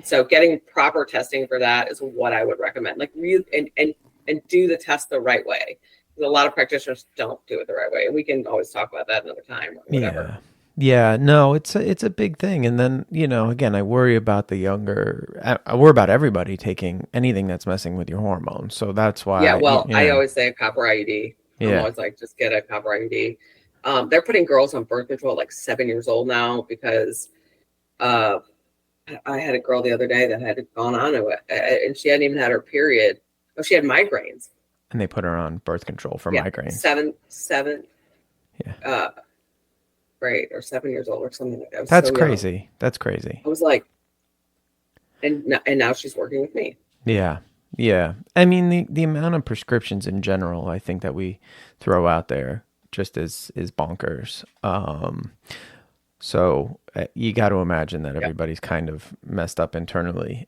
So getting proper testing for that is what I would recommend. Like, and do the test the right way. A lot of practitioners don't do it the right way, and we can always talk about that another time or whatever. Yeah, no, it's a big thing. And then, again, I worry about the younger, I worry about everybody taking anything that's messing with your hormones. So that's Yeah, why, well, I yeah, always say a copper IUD. I'm yeah. always like, just get a copper IUD. They're putting girls on birth control at like 7 years old now because uh, I had a girl the other day that had gone on to it, and she hadn't even had her period. Oh, she had migraines. And they put her on birth control for Yeah, migraines. seven, Yeah. uh, grade or 7 years old or something like that. I was That's so young. crazy. That's crazy. I was like, and now she's working with me. Yeah. Yeah. I mean, the amount of prescriptions in general, I think that we throw out there just is bonkers. So you got to imagine that Yeah, everybody's kind of messed up internally.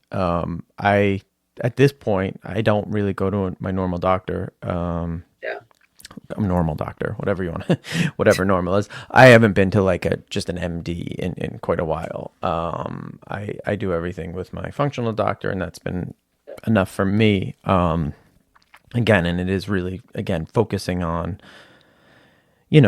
At this point, I don't really go to my normal doctor. yeah. A normal doctor, whatever you want, whatever normal is. I haven't been to like just an MD in quite a while. I do everything with my functional doctor, and that's been enough for me. Again, and it is really again focusing on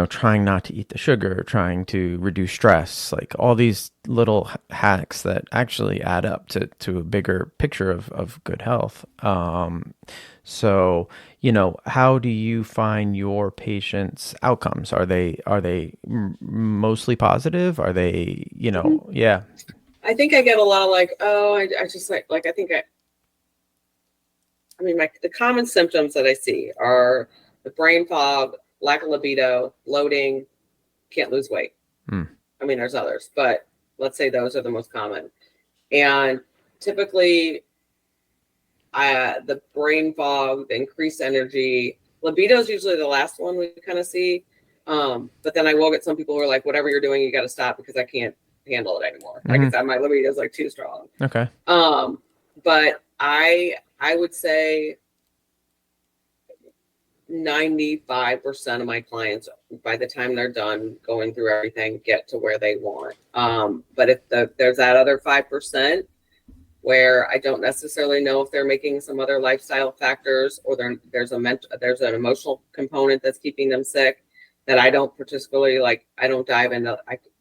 trying not to eat the sugar, trying to reduce stress, like all these little hacks that actually add up to a bigger picture of good health. So, how do you find your patients' outcomes? Are they mostly positive? Are they, Mhm. yeah. I think I get a lot of like, oh, I just like I think I mean, the common symptoms that I see are the brain fog, lack of libido, bloating, can't lose weight. Mm, I mean, there's others, but let's say those are the most common. And typically, the brain fog, the increased energy, libido is usually the last one we kind of see. But then I will get some people who are like, whatever you're doing, you got to stop because I can't handle it anymore. Like hmm it's my libido is like too strong. Okay. But I would say 95% of my clients, by the time they're done going through everything, get to where they want. But if there's that other 5% where I don't necessarily know if they're making some other lifestyle factors or there's an emotional component that's keeping them sick that I don't particularly like. I don't dive into.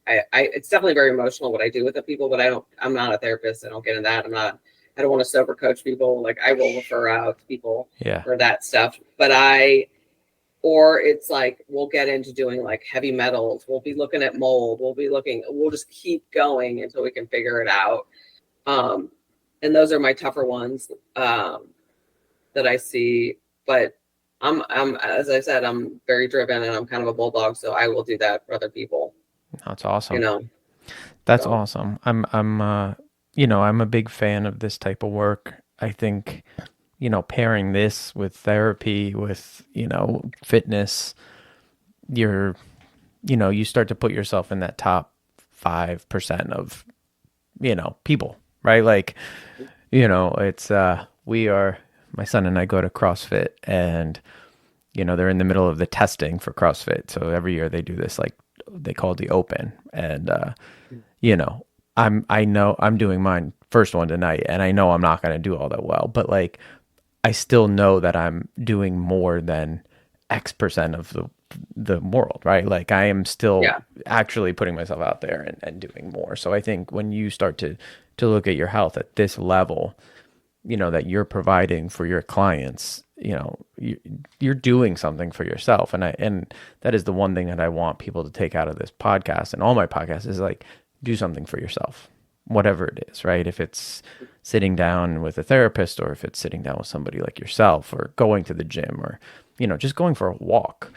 It's definitely very emotional what I do with the people, but I'm not a therapist. I don't get into that. I don't want to sober coach people. Like I will refer out to people Yeah. for that stuff, but or it's like we'll get into doing like heavy metals. We'll be looking at mold. We'll just keep going until we can figure it out. Um, and those are my tougher ones that I see. But I'm as I said, I'm very driven and I'm kind of a bulldog, so I will do that for other people. That's You awesome. know, That's so awesome. I'm a big fan of this type of work. I think, pairing this with therapy, with, fitness, you're, you start to put yourself in that top 5% of, people, right? Like, it's, my son and I go to CrossFit and, they're in the middle of the testing for CrossFit. So every year they do this, like, they call it the open. And, you know, I know I'm doing mine first one tonight and I know I'm not going to do all that well, but like I still know that I'm doing more than X% of the world, right? Like I am still yeah, actually putting myself out there and doing more. So I think when you start to look at your health at this level, that you're providing for your clients, you're doing something for yourself. And that is the one thing that I want people to take out of this podcast and all my podcasts is like, do something for yourself, whatever it is, right? If it's sitting down with a therapist or if it's sitting down with somebody like yourself or going to the gym or, just going for a walk,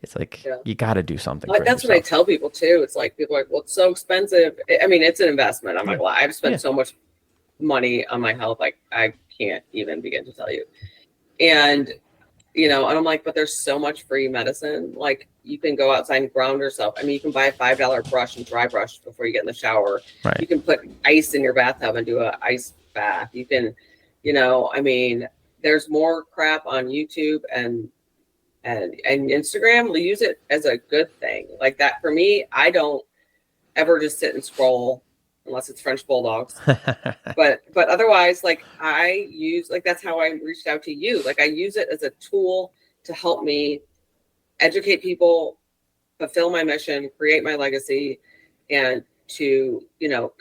it's like, yeah. you got to do something Like for that's what I yourself. tell people too. It's like people are like, well, it's so expensive. I mean, it's an investment. I'm not Yeah. gonna lie. I've Yeah. spent so much money on my health, like I can't even begin to tell you. And and I'm like, but there's so much free medicine. Like you can go outside and ground yourself. I mean, you can buy a $5 brush and dry brush before you get in the shower. Right. You can put ice in your bathtub and do a ice bath. You can, I mean, there's more crap on YouTube and Instagram. We use it as a good thing. Like that for me, I don't ever just sit and scroll unless it's French bulldogs. But otherwise, like I use like that's how I reached out to you. Like I use it as a tool to help me educate people, fulfill my mission, create my legacy, and to,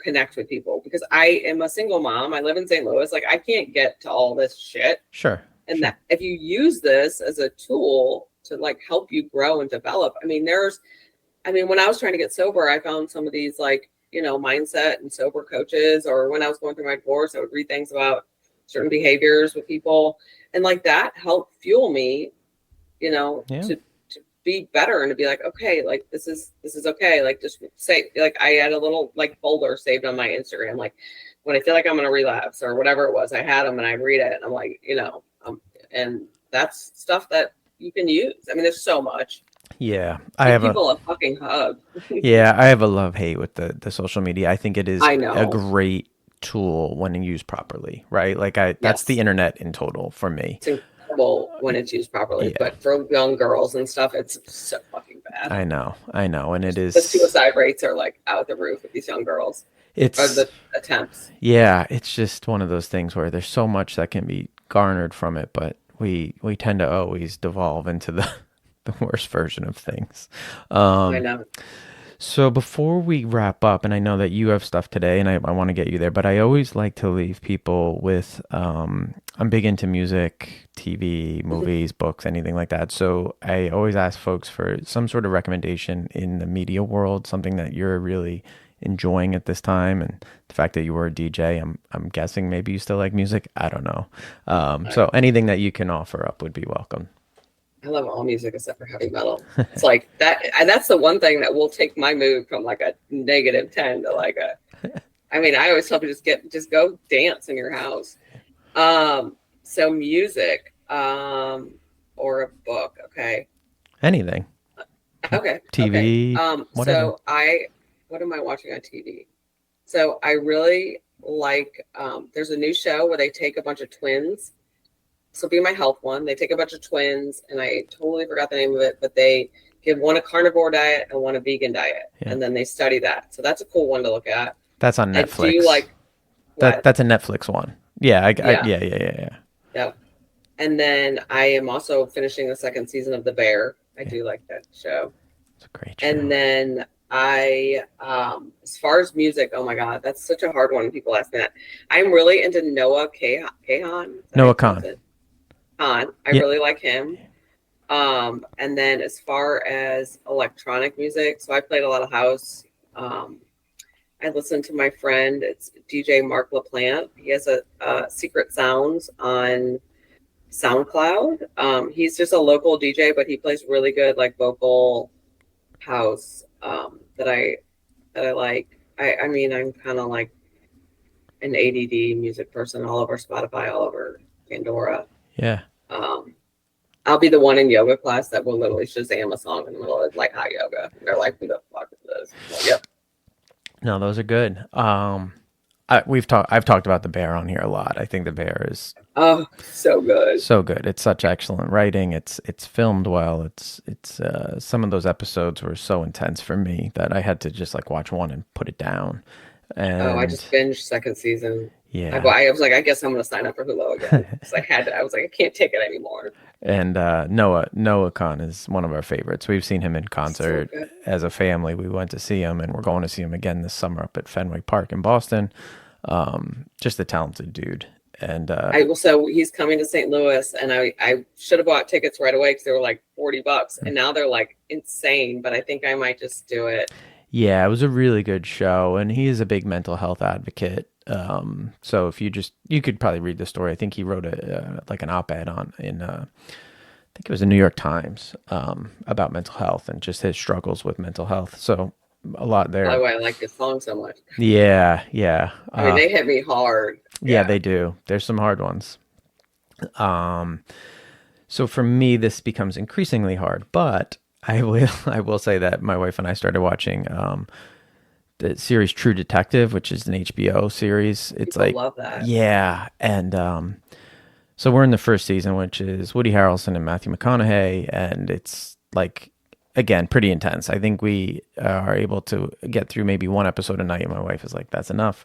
connect with people, because I am a single mom. I live in St. Louis. Like, I can't get to all this shit. Sure. And that if you use this as a tool to like help you grow and develop, when I was trying to get sober, I found some of these like, mindset and sober coaches, or when I was going through my divorce, I would read things about certain behaviors with people, and like that helped fuel me, to be better and to be like, okay, like this is okay. Like, just say, like, I had a little like folder saved on my Instagram, like when I feel like I'm going to relapse or whatever it was, I had them and I read it and I'm like, and that's stuff that you can use. I mean, there's so much. Yeah, Give people a fucking hug. Yeah, I have a love-hate with the social media. I think it is I know. a great tool when used properly, right? Like that's the internet in total for me. It's incredible when it's used properly, but for young girls and stuff, it's so fucking bad. I know, and it is. The suicide rates are like out the roof with these young girls. Or the attempts. Yeah, it's just one of those things where there's so much that can be garnered from it, but we tend to always devolve into the worst version of things. I know. So before we wrap up, and I know that you have stuff today, and I want to get you there, but I always like to leave people with, I'm big into music, TV, movies, books, anything like that. So I always ask folks for some sort of recommendation in the media world, something that you're really enjoying at this time. And the fact that you were a DJ, I'm guessing maybe you still like music. I don't know. So anything that you can offer up would be welcome. I love all music except for heavy metal. It's like that. And that's the one thing that will take my mood from like a -10 to like I always tell people just go dance in your house. So music, or a book. Okay. Anything. Okay. TV. Okay. Whatever. What am I watching on TV? So I really like, there's a new show where they take a bunch of twins. So Be My Health one. They take a bunch of twins, and I totally forgot the name of it, but they give one a carnivore diet and one a vegan diet, and then they study that. So that's a cool one to look at. That's on Netflix. Do you like that? That's a Netflix one. Yeah. Yeah. And then I am also finishing the second season of The Bear. I do like that show. It's a great show. And then as far as music, oh my God, that's such a hard one when people ask me that. I'm really into Noah Kahan. Noah Khan. I really like him. And then as far as electronic music, so I played a lot of house. I listened to my friend, it's DJ Mark LaPlante. He has a Secret Sounds on SoundCloud. He's just a local DJ, but he plays really good like vocal house that I like. I'm kind of like an ADD music person, all over Spotify, all over Pandora. Yeah. I'll be the one in yoga class that will literally Shazam a song in the middle of like hot yoga. They're like, who the fuck is this? Like, yep. No, those are good. I've talked about The Bear on here a lot. I think The Bear is so good. So good. It's such excellent writing. It's filmed well. It's some of those episodes were so intense for me that I had to just like watch one and put it down. And I just binged second season. Yeah. I was like, I guess I'm going to sign up for Hulu again. I was like, I can't take it anymore. And Noah Khan is one of our favorites. We've seen him in concert as a family. We went to see him, and we're going to see him again this summer up at Fenway Park in Boston. Just a talented dude. And so he's coming to St. Louis, and I should have bought tickets right away because they were like $40, and now they're like insane. But I think I might just do it. Yeah, it was a really good show, and he is a big mental health advocate. So if you could probably read the story. I think he wrote an op-ed in I think it was the New York Times about mental health and just his struggles with mental health. So a lot there. That's why I like this song so much. Yeah. They hit me hard. Yeah, they do. There's some hard ones. So for me, this becomes increasingly hard, but I will say that my wife and I started watching the series True Detective, which is an HBO series. It's I love that. Yeah, and so we're in the first season, which is Woody Harrelson and Matthew McConaughey, and it's like, again, pretty intense. I think we are able to get through maybe one episode a night, and my wife is like, that's enough.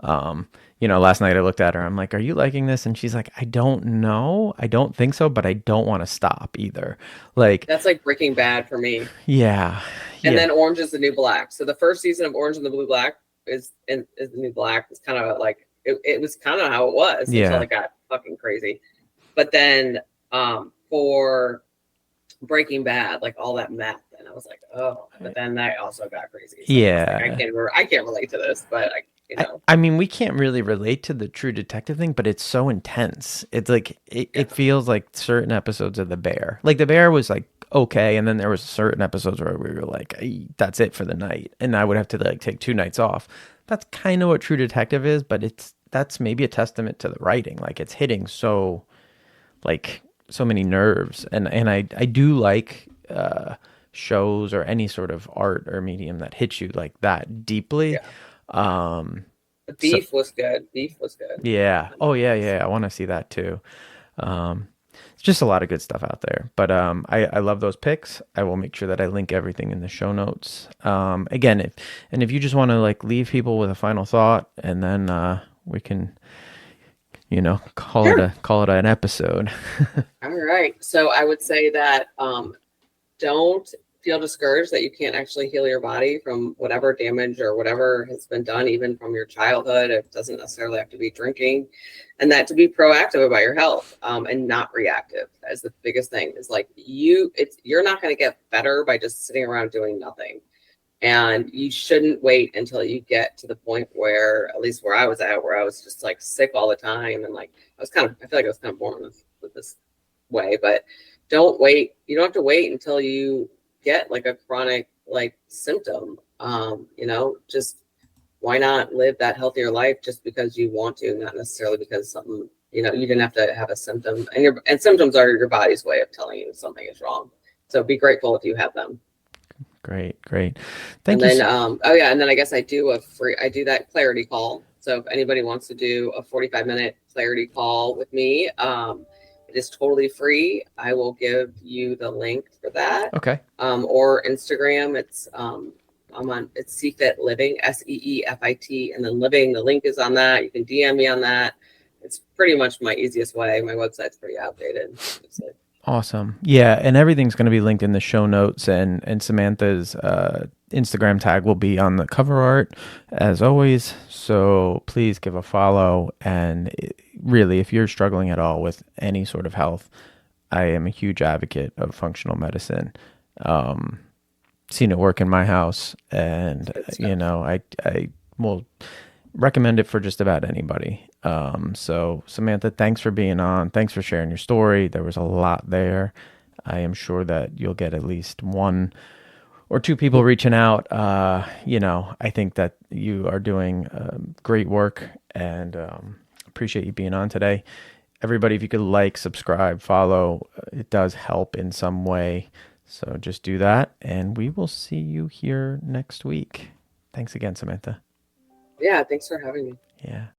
Last night I looked at her. I'm like, "Are you liking this?" And she's like, "I don't know. I don't think so, but I don't want to stop either." Like, That's like Breaking Bad for me. yeah, And yeah, then Orange is the New Black. So the first season of Orange and the Blue Black is the New Black. It's kind of like it was kind of how it was until yeah. it got fucking crazy. But then for Breaking Bad, like all that meth, and I was like, oh. But then that also got crazy. So I was like, Yeah. I can't relate to this, but you I, know, I mean, we can't really relate to the True Detective thing, but it's so intense. It's like yeah, it feels like certain episodes of The Bear. Like The Bear was like okay, and then there was certain episodes where we were like, that's it for the night, and I would have to like take 2 nights off. That's kind of what True Detective is, but that's maybe a testament to the writing. Like it's hitting like so many nerves, and I do like shows or any sort of art or medium that hits you like that deeply. yeah. Um, The so Beef was good. Beef was good yeah. on Oh yeah, Netflix. yeah. I want to see that too. Um, it's just a lot of good stuff out there. But I love those picks. I will make sure that I link everything in the show notes. Again, if you just want to like leave people with a final thought, and then we can Sure. call it an episode. All right. So I would say that don't feel discouraged that you can't actually heal your body from whatever damage or whatever has been done, even from your childhood. It doesn't necessarily have to be drinking, and that to be proactive about your health and not reactive. As the biggest thing is like you're not going to get better by just sitting around doing nothing. And you shouldn't wait until you get to the point where, at least where I was at, where I was just like sick all the time. And like, I feel like I was kind of born with this way, but don't wait. You don't have to wait until you get like a chronic like symptom. Just why not live that healthier life just because you want to, not necessarily because something, you didn't have to have a symptom. And symptoms are your body's way of telling you something is wrong. So be grateful if you have them. Great, great. And Thank you. then, oh yeah, and then I guess I do that clarity call. So if anybody wants to do a 45-minute clarity call with me, it is totally free. I will give you the link for that. Okay. Or Instagram. It's CFit Living, SEEFIT, and then living. The link is on that. You can DM me on that. It's pretty much my easiest way. My website's pretty outdated. Awesome. Yeah, and everything's going to be linked in the show notes, and Samantha's Instagram tag will be on the cover art as always. So please give a follow. And really, if you're struggling at all with any sort of health, I am a huge advocate of functional medicine. Um, Seen it work in my house, and Good stuff. I will recommend it for just about anybody. So Samantha, thanks for being on. Thanks for sharing your story. There was a lot there. I am sure that you'll get at least one or two people reaching out. I think that you are doing great work, and appreciate you being on today. Everybody, if you could like, subscribe, follow, it does help in some way. So just do that, and we will see you here next week. Thanks again, Samantha. Yeah, thanks for having me. Yeah.